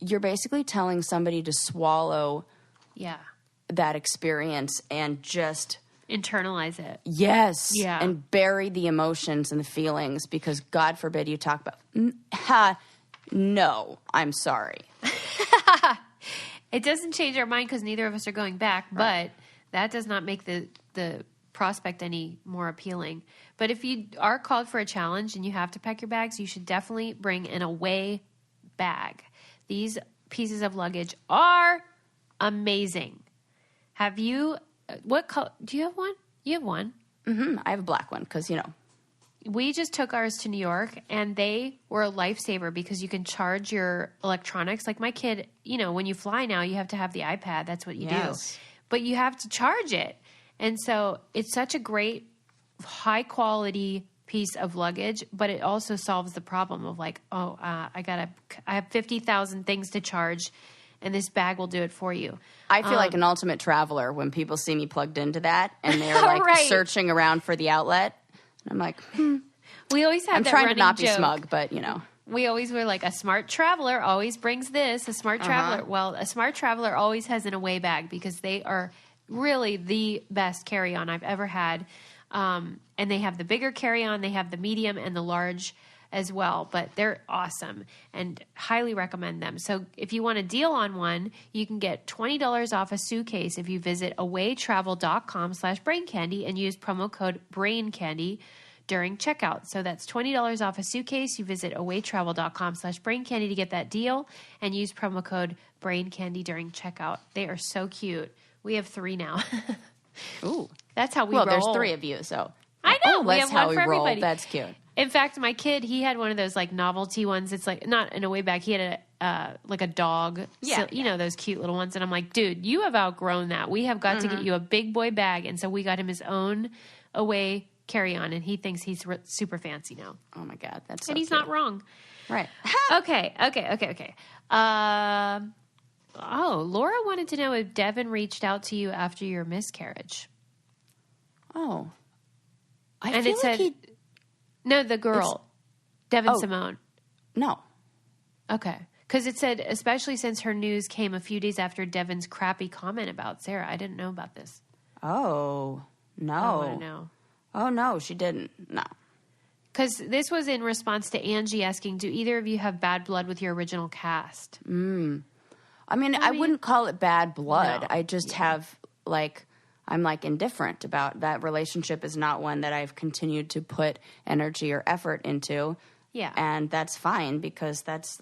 you're basically telling somebody to swallow that experience and just internalize it. Yes. Yeah. And bury the emotions and the feelings because God forbid you talk about, no, I'm sorry. It doesn't change our mind because neither of us are going back, but that does not make the prospect any more appealing. But if you are called for a challenge and you have to pack your bags, you should definitely bring an away bag. These pieces of luggage are amazing. Have you, what color, do you have one? You have one. Mm-hmm. I have a black one because, you know. We just took ours to New York, and they were a lifesaver because you can charge your electronics. Like my kid, you know, when you fly now, you have to have the iPad. That's what you do. But you have to charge it. And so it's such a great, high-quality piece of luggage, but it also solves the problem of like, I have 50,000 things to charge, and this bag will do it for you. I feel like an ultimate traveler when people see me plugged into that, and they're like searching around for the outlet. I'm like, we always have. I'm that trying to not joke. be smug, but you know, we always were like a smart traveler always brings this. A smart traveler. Well, a smart traveler always has an away bag because they are really the best carry-on I've ever had. And they have the bigger carry-on, they have the medium and the large as well, but they're awesome and highly recommend them. So if you want a deal on one, you can get $20 off a suitcase if you visit awaytravel.com/braincandy and use promo code BRAINCANDY during checkout. So that's $20 off a suitcase. You visit awaytravel.com/braincandy to get that deal and use promo code BRAINCANDY during checkout. They are so cute. We have 3 now. Ooh. That's how we roll. Well, there's 3 of you, so. I know. We have one for everybody. That's cute. In fact, my kid, he had one of those like novelty ones. It's like not in a way bag. He had like a dog. Yeah. So, you know, those cute little ones. And I'm like, dude, you have outgrown that. We have got to get you a big boy bag. And so we got him his own away carry-on. And he thinks he's super fancy now. Oh my God. That's so And he's cute. not wrong. Right. Okay. Laura wanted to know if Devin reached out to you after your miscarriage. Oh. And it said, no, the girl, Devin Simone. No. Okay. Because it said, especially since her news came a few days after Devin's crappy comment about Sarah. I didn't know about this. Oh, no. I want to know. Oh, no, she didn't. No. Because this was in response to Angie asking, do either of you have bad blood with your original cast? I mean, I wouldn't call it bad blood. No. I just have, like, I'm, like, indifferent about that relationship is not one that I've continued to put energy or effort into. Yeah. And that's fine because that's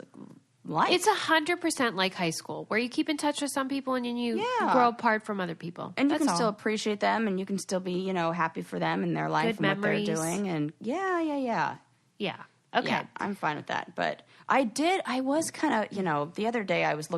life. It's 100% like high school where you keep in touch with some people and then you grow apart from other people. And you That's can still all. appreciate them and you can still be, you know, happy for them and their life Good and memories. what they're doing. And yeah. Yeah. Okay. Yeah, I'm fine with that. But I was kind of, you know, the other day I was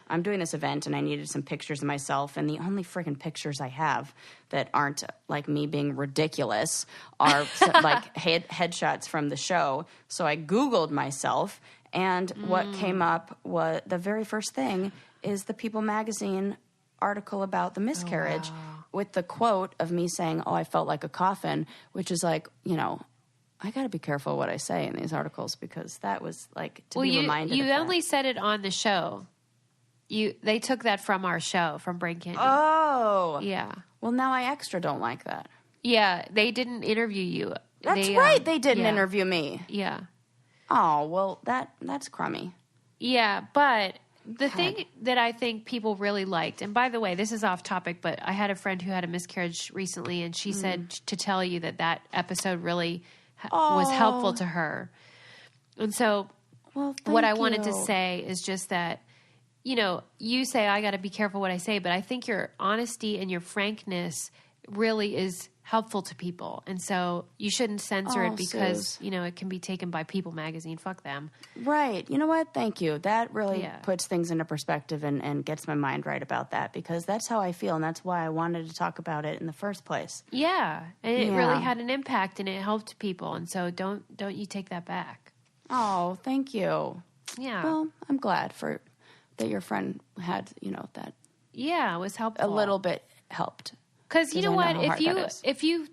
I'm doing this event and I needed some pictures of myself. And the only freaking pictures I have that aren't like me being ridiculous are like headshots from the show. So I Googled myself and what came up was the very first thing is the People magazine article about the miscarriage with the quote of me saying, I felt like a coffin, which is like, you know, I got to be careful what I say in these articles because that was like to be reminded. You of only that. said it on the show. They took that from our show, from Brain Candy. Oh, Yeah. Well, now I extra don't like that. Yeah, they didn't interview you. That's right. They didn't interview me. Yeah. Oh well, that's crummy. Yeah, but the thing that I think people really liked, and by the way, this is off topic, but I had a friend who had a miscarriage recently, and she said to tell you that episode really was helpful to her. And so what I wanted to say is just that, you know, you say, I got to be careful what I say, but I think your honesty and your frankness really is helpful to people. And so you shouldn't censor it because, you know, it can be taken by People magazine. Fuck them. Right. You know what? Thank you. That really puts things into perspective and gets my mind right about that, because that's how I feel. And that's why I wanted to talk about it in the first place. Yeah. And it really had an impact and it helped people. And so don't you take that back. Oh, thank you. Yeah. Well, I'm glad that your friend had, you know, that. Yeah, it was helpful. A little bit helped. Because you know what? If you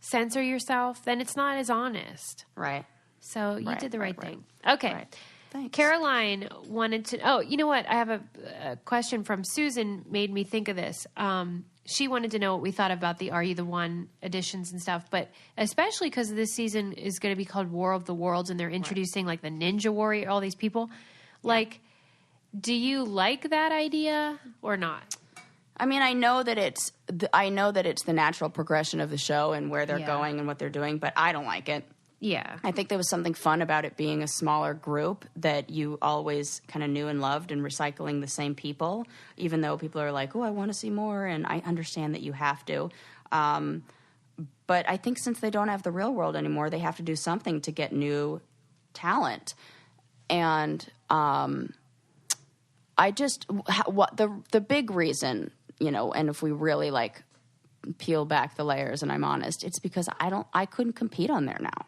censor yourself, then it's not as honest. Right. So you did the right thing. Okay. Right. Thanks. Caroline wanted to. Oh, you know what? I have a question from Susan. Made me think of this. She wanted to know what we thought about the Are You the One editions and stuff, but especially because this season is going to be called War of the Worlds, and they're introducing like the Ninja Warrior, all these people. Like, do you like that idea or not? I mean, I know that it's the natural progression of the show and where they're going and what they're doing, but I don't like it. Yeah. I think there was something fun about it being a smaller group that you always kind of knew and loved, and recycling the same people, even though people are like, oh, I want to see more, and I understand that you have to. But I think since they don't have the Real World anymore, they have to do something to get new talent. And I just, the big reason, you know, and if we really like peel back the layers and I'm honest, it's because I couldn't compete on there now.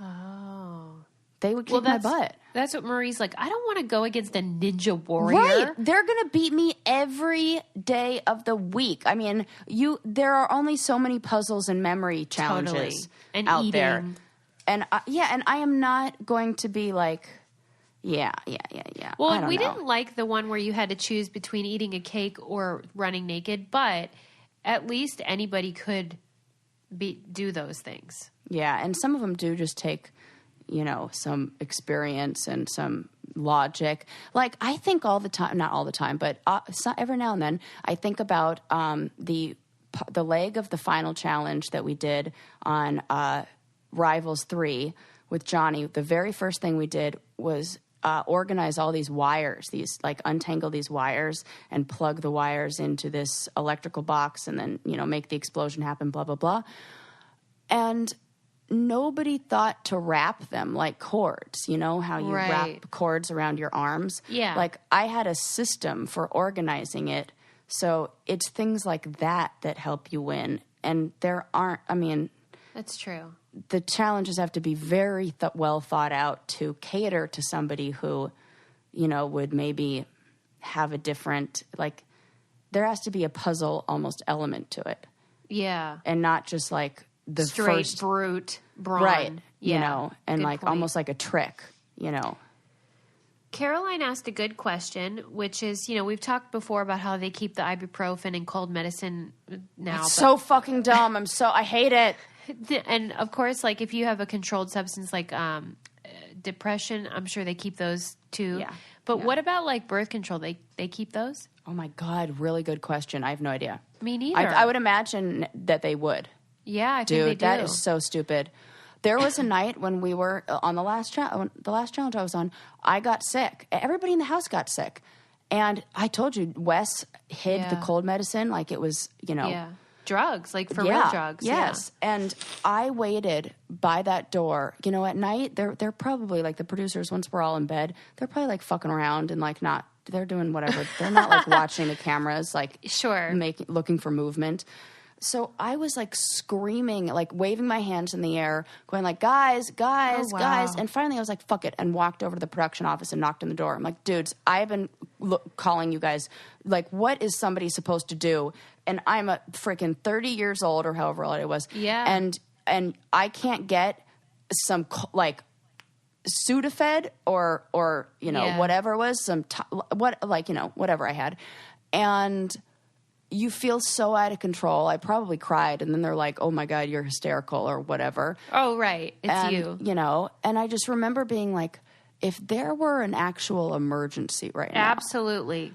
Oh. They would kick my butt. That's what Marie's like. I don't want to go against a ninja warrior. Right. They're going to beat me every day of the week. I mean, there are only so many puzzles and memory challenges and out eating. there. And and I am not going to be like, yeah. Well, we didn't like the one where you had to choose between eating a cake or running naked, but at least anybody could do those things. Yeah, and some of them do just take, you know, some experience and some logic. Like, I think all the time, not all the time, but every now and then, I think about the leg of the final challenge that we did on Rivals 3 with Johnny. The very first thing we did was organize all these wires, untangle these wires and plug the wires into this electrical box and then, you know, make the explosion happen, blah, blah, blah. And nobody thought to wrap them like cords, you know, how you wrap cords around your arms. Yeah. Like, I had a system for organizing it. So it's things like that help you win. And there aren't, I mean... That's true. The challenges have to be very well thought out to cater to somebody who, you know, would maybe have a different, like, there has to be a puzzle almost element to it. Yeah. And not just like the straight first brute brawn. Right. Yeah. You know, and good like point. almost like a trick, you know. Caroline asked a good question, which is, you know, we've talked before about how they keep the ibuprofen and cold medicine now. It's so fucking dumb. I hate it. And of course, like if you have a controlled substance like depression, I'm sure they keep those too. Yeah. But what about like birth control? They keep those? Oh my God, really good question. I have no idea. Me neither. I would imagine that they would. Yeah, I think Dude, they do. that is so stupid. There was a night when we were on the last challenge I was on, I got sick. Everybody in the house got sick. And I told you, Wes hid the cold medicine like it was, you know. Yeah. Drugs, like for real drugs. Yes. Yeah. And I waited by that door. You know, at night, they're probably like the producers, once we're all in bed, they're probably like fucking around and like they're doing whatever. They're not like watching the cameras, like looking for movement. So I was like screaming, like waving my hands in the air, going like, guys. And finally I was like, fuck it, and walked over to the production office and knocked on the door. I'm like, dudes, I have been calling you guys. Like, what is somebody supposed to do? And I'm a freaking 30 years old or however old I was. Yeah. And I can't get some like Sudafed or you know, whatever it was, whatever I had. And you feel so out of control. I probably cried, and then they're like, oh my God, you're hysterical or whatever. Oh, right. It's you. You know, and I just remember being like, if there were an actual emergency right now, Absolutely.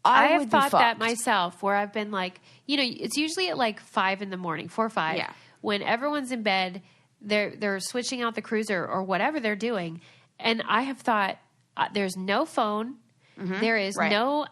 I have would thought be that fucked. myself, where I've been like, it's usually at like 5 in the morning, 4 or 5, Yeah. when everyone's in bed, they're switching out the cruiser or whatever they're doing. And I have thought, there's no phone. There is Right. no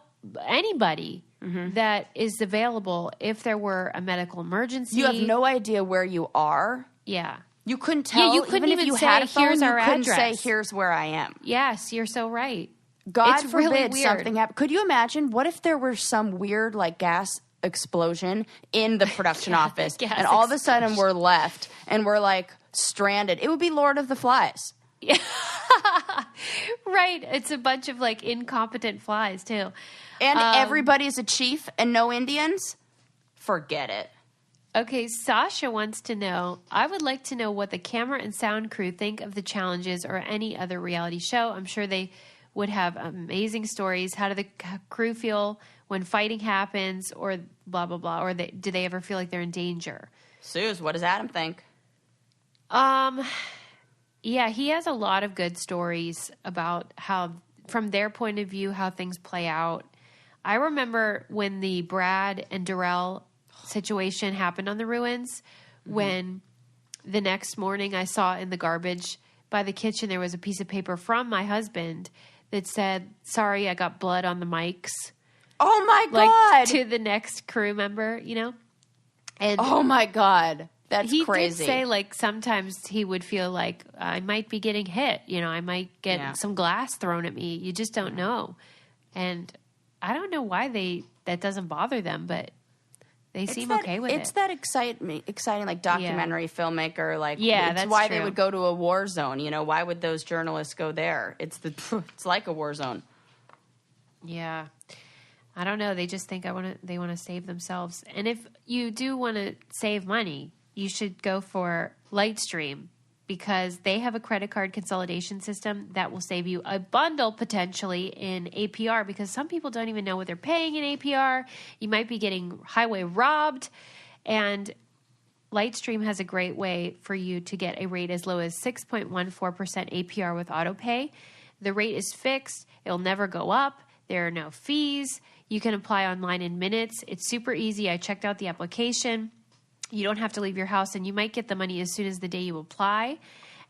anybody that is available if there were a medical emergency. You have no idea where you are. Yeah. You couldn't tell. you couldn't even if even you say, had a phone, "Here's you our couldn't address." say, "Here's where I am." Yes, you're so right. God It's really forbid weird. something happened. Could you imagine? What if there were some weird like gas explosion in the production office, gas and all of a sudden we're left and we're like stranded? It would be Lord of the Flies. Right. It's a bunch of like incompetent flies too. And everybody's a chief and no Indians? Forget it. Okay, Sasha wants to know, I would like to know what the camera and sound crew think of the challenges or any other reality show. I'm sure they would have amazing stories. How do the crew feel when fighting happens or blah, blah, blah? Or do they ever feel like they're in danger? Suze, what does Adam think? Yeah, he has a lot of good stories about how, from their point of view, how things play out. I remember when the Brad and Darrell situation happened on the ruins, when the next morning I saw in the garbage by the kitchen there was a piece of paper from my husband that said, "Sorry, I got blood on the mics." Oh my Like God. to the next crew member, And Oh my God. That's he crazy. did say like sometimes he would feel like I might be getting hit. I might get some glass thrown at me. You just don't know. And I don't know why that doesn't bother them, but they seem okay with it. It's that exciting like documentary filmmaker. Like, it's that's why true. they would go to a war zone. Why would those journalists go there? It's like a war zone. Yeah. I don't know. They just think they want to save themselves. And if you do want to save money, you should go for Lightstream, because they have a credit card consolidation system that will save you a bundle potentially in APR, because some people don't even know what they're paying in APR. You might be getting highway robbed. And Lightstream has a great way for you to get a rate as low as 6.14% APR with autopay. The rate is fixed. It'll never go up. There are no fees. You can apply online in minutes. It's super easy. I checked out the application. You don't have to leave your house, and you might get the money as soon as the day you apply.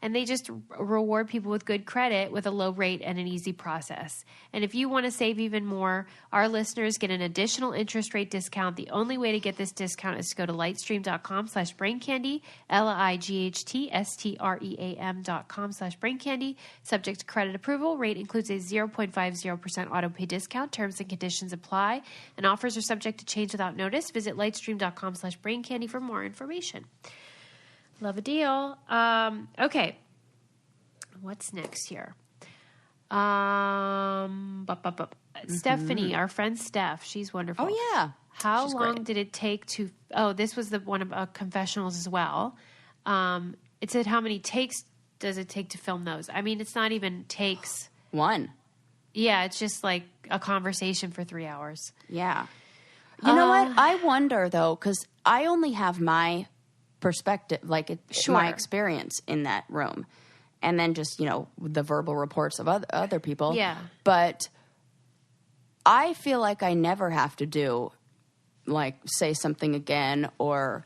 And they just reward people with good credit with a low rate and an easy process. And if you want to save even more, our listeners get an additional interest rate discount. The only way to get this discount is to go to lightstream.com/braincandy, lightstream.com/braincandy. Subject to credit approval. Rate includes a 0.50% autopay discount. Terms and conditions apply. And offers are subject to change without notice. Visit lightstream.com/braincandy for more information. Love a deal. Okay. What's next here? Stephanie, our friend Steph, she's wonderful. Oh, yeah. How She's long great. did it take to... Oh, this was the one about confessionals as well. It said, how many takes does it take to film those? I mean, it's not even takes. One. Yeah, it's just like a conversation for 3 hours. Yeah. You know what? I wonder, though, because I only have my perspective, like my experience in that room. And then just, the verbal reports of other people. Yeah. But I feel like I never have to do, like, say something again or,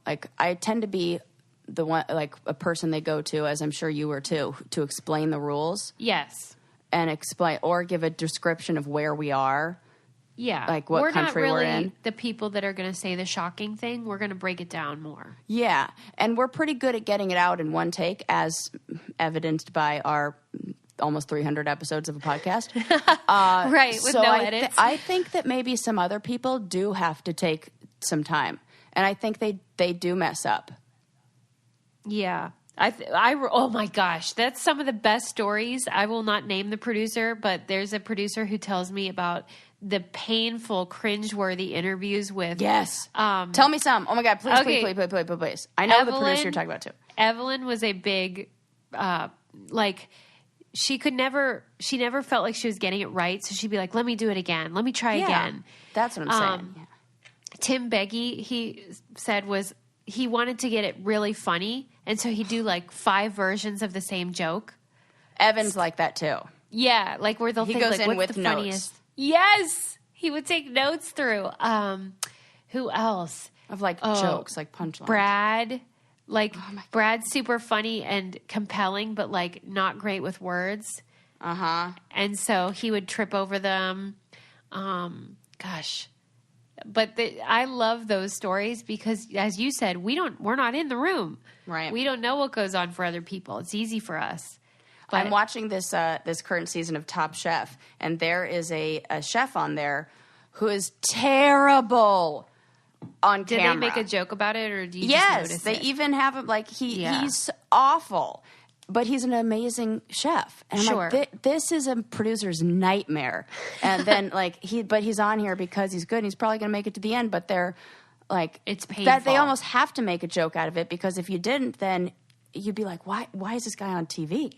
like, I tend to be the one, like, a person they go to, as I'm sure you were too, to explain the rules. Yes. And explain, or give a description of where we are. Yeah. Like what country we're in. We're not really the people that are going to say the shocking thing. We're going to break it down more. Yeah. And we're pretty good at getting it out in one take, as evidenced by our almost 300 episodes of a podcast. Right, with no edits. I think that maybe some other people do have to take some time. And I think they do mess up. Yeah. Oh my gosh, that's some of the best stories. I will not name the producer, but there's a producer who tells me about the painful, cringeworthy interviews with... Yes. Tell me some. Oh my God, please, Okay. please. I know the producer you're talking about too. Evelyn was a big, she never felt like she was getting it right. So she'd be like, let me do it again. Let me try again. That's what I'm saying. Yeah. Tim Beggy, he said, he wanted to get it really funny. And so he'd do like 5 versions of the same joke. Evan's like that too. Yeah, like where they'll He think goes like, in what's with the notes. funniest? Yes, he would take notes through. Who else? Of like jokes, like punchlines. Brad. Like Oh Brad's super funny and compelling, but like not great with words. And so he would trip over them. Gosh. But I love those stories because, as you said, we're not in the room. Right. We don't know what goes on for other people. It's easy for us. But I'm watching this current season of Top Chef, and there is a chef on there who is terrible on did camera. they make a joke about it, or do you just Yes, notice they it? even have him like he's awful, but he's an amazing chef. And I'm Sure. like, this is a producer's nightmare. And then like he's on here because he's good. And he's probably going to make it to the end, but they're like, It's that painful. they almost have to make a joke out of it because if you didn't, then you'd be like, why is this guy on TV?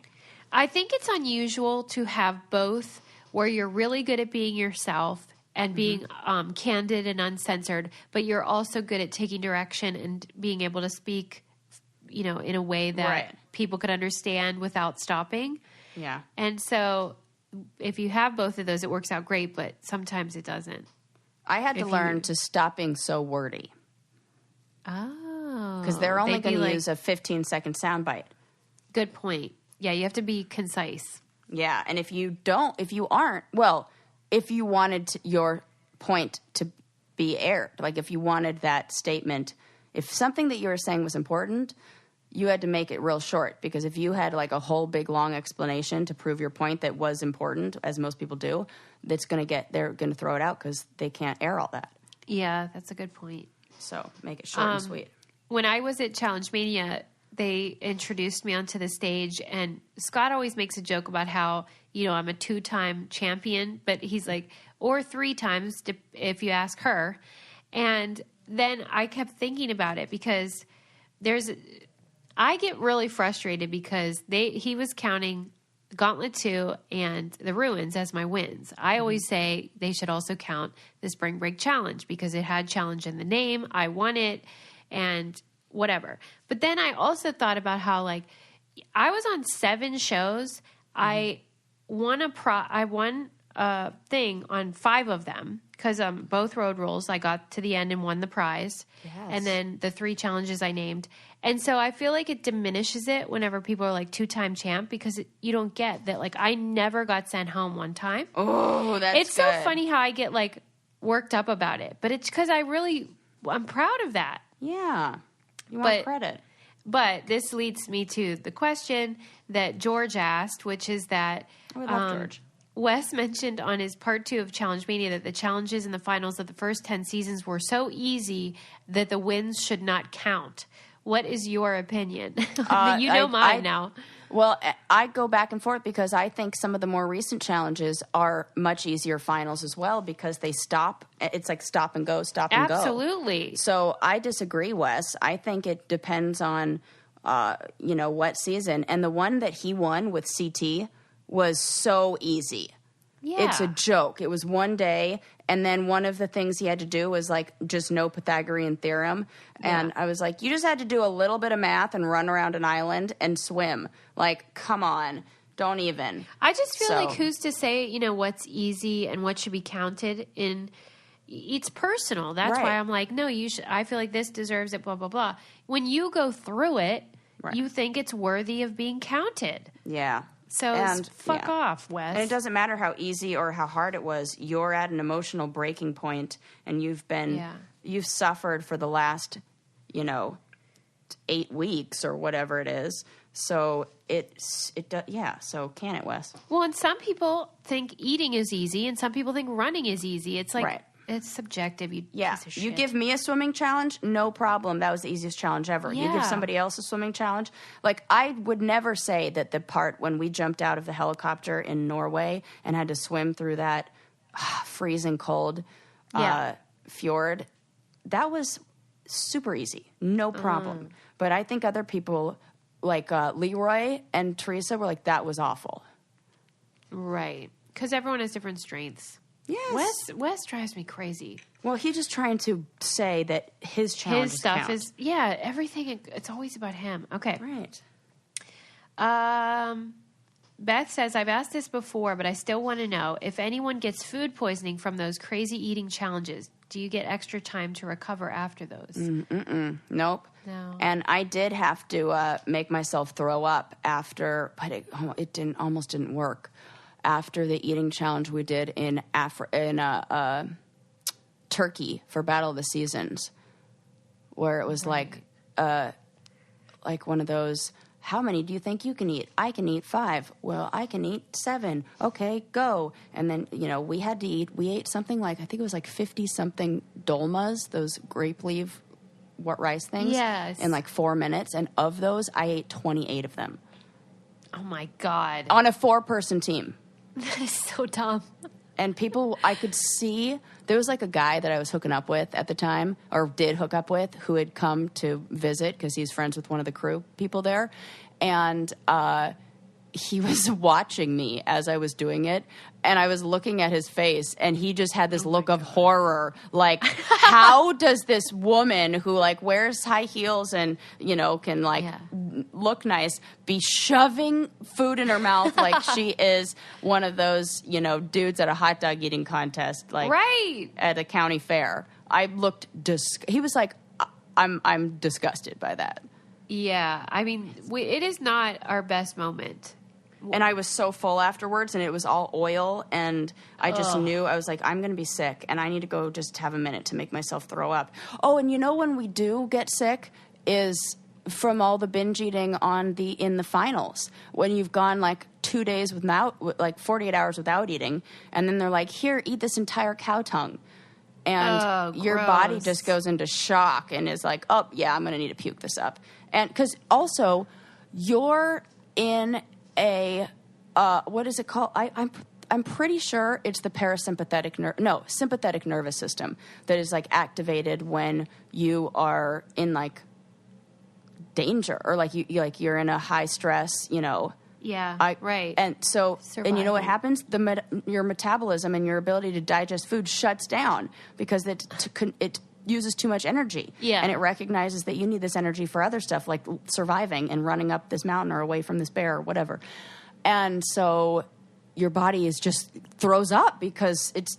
I think it's unusual to have both, where you're really good at being yourself and being candid and uncensored, but you're also good at taking direction and being able to speak, in a way that Right. people could understand without stopping. Yeah. And so if you have both of those, it works out great, but sometimes it doesn't. I had to If you- learn to stop being so wordy Oh. because they're only They'd be going to like, use a 15-second soundbite. Good point. Yeah, you have to be concise. Yeah, and if you wanted your point to be aired, like if you wanted that statement, if something that you were saying was important, you had to make it real short, because if you had like a whole big long explanation to prove your point that was important, as most people do, they're going to throw it out because they can't air all that. Yeah, that's a good point. So make it short and sweet. When I was at Challenge Mania, they introduced me onto the stage, and Scott always makes a joke about how, I'm a 2-time champion, but he's like, or 3 times if you ask her. And then I kept thinking about it because I get really frustrated because he was counting Gauntlet 2 and the Ruins as my wins. I always say they should also count the Spring Break Challenge because it had challenge in the name. I won it and whatever. But then I also thought about how, like, I was on 7 shows. I won a thing on 5 of them because both road rules. I got to the end and won the prize. Yes. And then the 3 challenges I named. And so I feel like it diminishes it whenever people are like 2-time champ, because you don't get that. Like, I never got sent home one time. Oh, that's It's so funny how I get like worked up about it, but it's because I'm proud of that. Yeah. You want credit. But this leads me to the question that George asked, which is that I love George. Wes mentioned on his part 2 of Challenge Mania that the challenges in the finals of the first 10 seasons were so easy that the wins should not count. What is your opinion? Mine now. Well, I go back and forth because I think some of the more recent challenges are much easier finals as well because they stop. It's like stop and go, stop and go. Absolutely. So I disagree, Wes. I think it depends on, what season. And the one that he won with CT was so easy. Yeah. It's a joke. It was one day, and then one of the things he had to do was like just know Pythagorean theorem. And I was like, you just had to do a little bit of math and run around an island and swim. Like, come on, don't even. I just feel like who's to say, what's easy and what should be counted in. It's personal. That's Right. why I'm like, no, you should. I feel like this deserves it, blah, blah, blah. When you go through it, Right. you think it's worthy of being counted. Yeah. So fuck off, Wes. And it doesn't matter how easy or how hard it was. You're at an emotional breaking point, and you've suffered for the last, 8 weeks or whatever it is. So So can it, Wes? Well, and some people think eating is easy, and some people think running is easy. It's like Right. it's subjective. You Yeah. piece of You shit. give me a swimming challenge, no problem. That was the easiest challenge ever. You give Yeah. somebody else a swimming challenge. Like, I would never say that the part when we jumped out of the helicopter in Norway and had to swim through that freezing cold fjord, that was super easy. No problem. But I think other people, like Leroy and Teresa, were like, that was awful. Right. Because everyone has different strengths. Yes. Wes drives me crazy. Well, he's just trying to say that his challenges His stuff count. is everything. It's always about him. Okay. Right. Beth says, I've asked this before, but I still want to know if anyone gets food poisoning from those crazy eating challenges. Do you get extra time to recover after those? Nope. No. And I did have to make myself throw up after, but it almost didn't work. After the eating challenge we did in Turkey for Battle of the Seasons, where it was like one of those, how many do you think you can eat? I can eat 5. Well, I can eat 7. Okay, go. And then, we ate something like, I think it was like 50-something dolmas, those grape leaf rice things. Yes. In like 4 minutes. And of those, I ate 28 of them. Oh, my God. On a 4-person team. That is so dumb. And people, I could see, there was like a guy that I was hooking up with at the time, or did hook up with, who had come to visit because he's friends with one of the crew people there. And he was watching me as I was doing it. And I was looking at his face, and he just had this look of horror. Like, how does this woman who, like, wears high heels and, can, like, look nice, be shoving food in her mouth like she is one of those, dudes at a hot dog eating contest, like, right, at a county fair. I looked he was like, I'm disgusted by that. Yeah, I mean, it is not our best moment. And I was so full afterwards, and it was all oil, and I just knew, I was like, I'm going to be sick, and I need to go just have a minute to make myself throw up. Oh, and when we do get sick is from all the binge eating in the finals, when you've gone like 2 days without, like 48 hours without eating, and then they're like, here, eat this entire cow tongue. And your body just goes into shock and is like, oh, yeah, I'm going to need to puke this up. And because also you're in a what is it called? I'm pretty sure it's the sympathetic nervous system that is like activated when you are in like danger, or like you're in a high stress, Yeah, right. And so, Survival. And you know what happens? Your metabolism and your ability to digest food shuts down because it uses too much energy. Yeah. And it recognizes that you need this energy for other stuff, like surviving and running up this mountain or away from this bear or whatever. And so your body is just throws up because its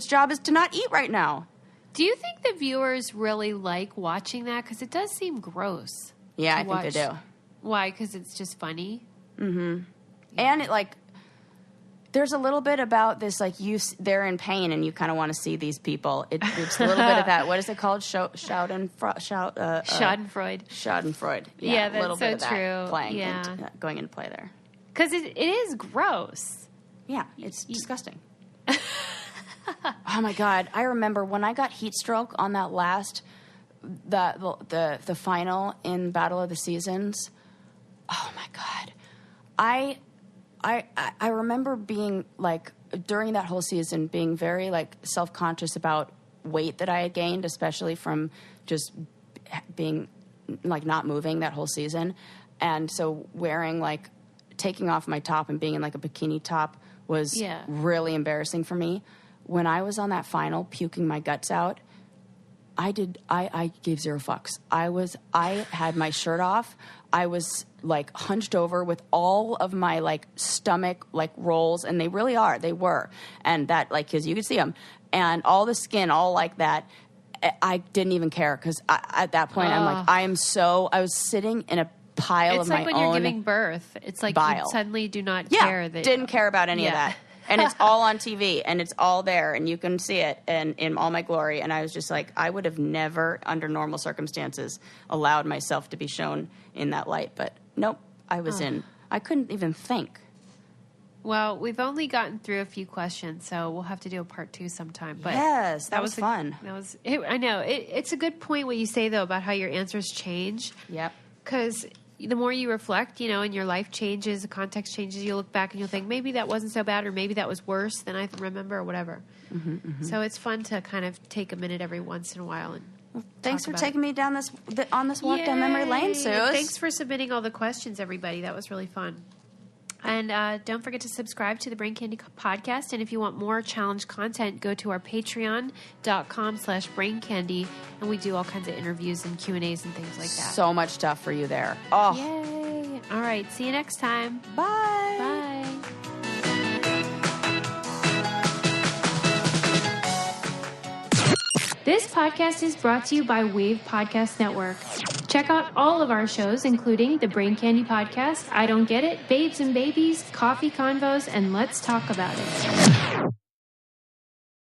job is to not eat right now. Do you think the viewers really like watching that? Because it does seem gross. Yeah, I think they do. Why? Because it's just funny? Mm-hmm. Yeah. And it, like, there's a little bit about this, like, they're in pain and you kind of want to see these people. It's a little bit of that. What is it called? Schadenfreude. Schadenfreude. Yeah, that's a little so bit of that true. Playing going into play there. Because it is gross. Yeah, it's disgusting. Oh, my God. I remember when I got heat stroke on that last, the final in Battle of the Seasons. Oh, my God. I remember being, like, during that whole season, being very, like, self-conscious about weight that I had gained, especially from just being, like, not moving that whole season. And so wearing, like, taking off my top and being in, like, a bikini top was really embarrassing for me. When I was on that final, puking my guts out, I gave zero fucks. I had my shirt off. I was, like, hunched over with all of my, like, stomach, like, rolls, and they really are. They were. And that, like, because you could see them. And all the skin, all like that. I didn't even care because at that point, I'm like, I was sitting in a pile of my own. It's like when you're giving birth. It's like bile. You suddenly do not care. That Didn't care about any of that. And it's all on TV, and it's all there, and you can see it in all my glory. And I was just like, I would have never, under normal circumstances, allowed myself to be shown in that light. But nope, I was I couldn't even think. Well, we've only gotten through a few questions, so we'll have to do a part 2 sometime. But yes, that was fun. I know. It's a good point what you say, though, about how your answers change. Yep. Because the more you reflect, and your life changes, the context changes, you look back and you'll think, maybe that wasn't so bad, or maybe that was worse than I remember, or whatever. Mm-hmm, mm-hmm. So it's fun to kind of take a minute every once in a while. And thanks for taking me down on this walk down memory lane, Suze. Thanks for submitting all the questions, everybody. That was really fun. And don't forget to subscribe to the Brain Candy Podcast. And if you want more challenge content, go to our patreon.com/braincandy. And we do all kinds of interviews and Q&As and things like that. So much stuff for you there. Oh. Yay. All right. See you next time. Bye. Bye. This podcast is brought to you by Wave Podcast Network. Check out all of our shows, including the Brain Candy Podcast, I Don't Get It, Babes and Babies, Coffee Convos, and Let's Talk About It.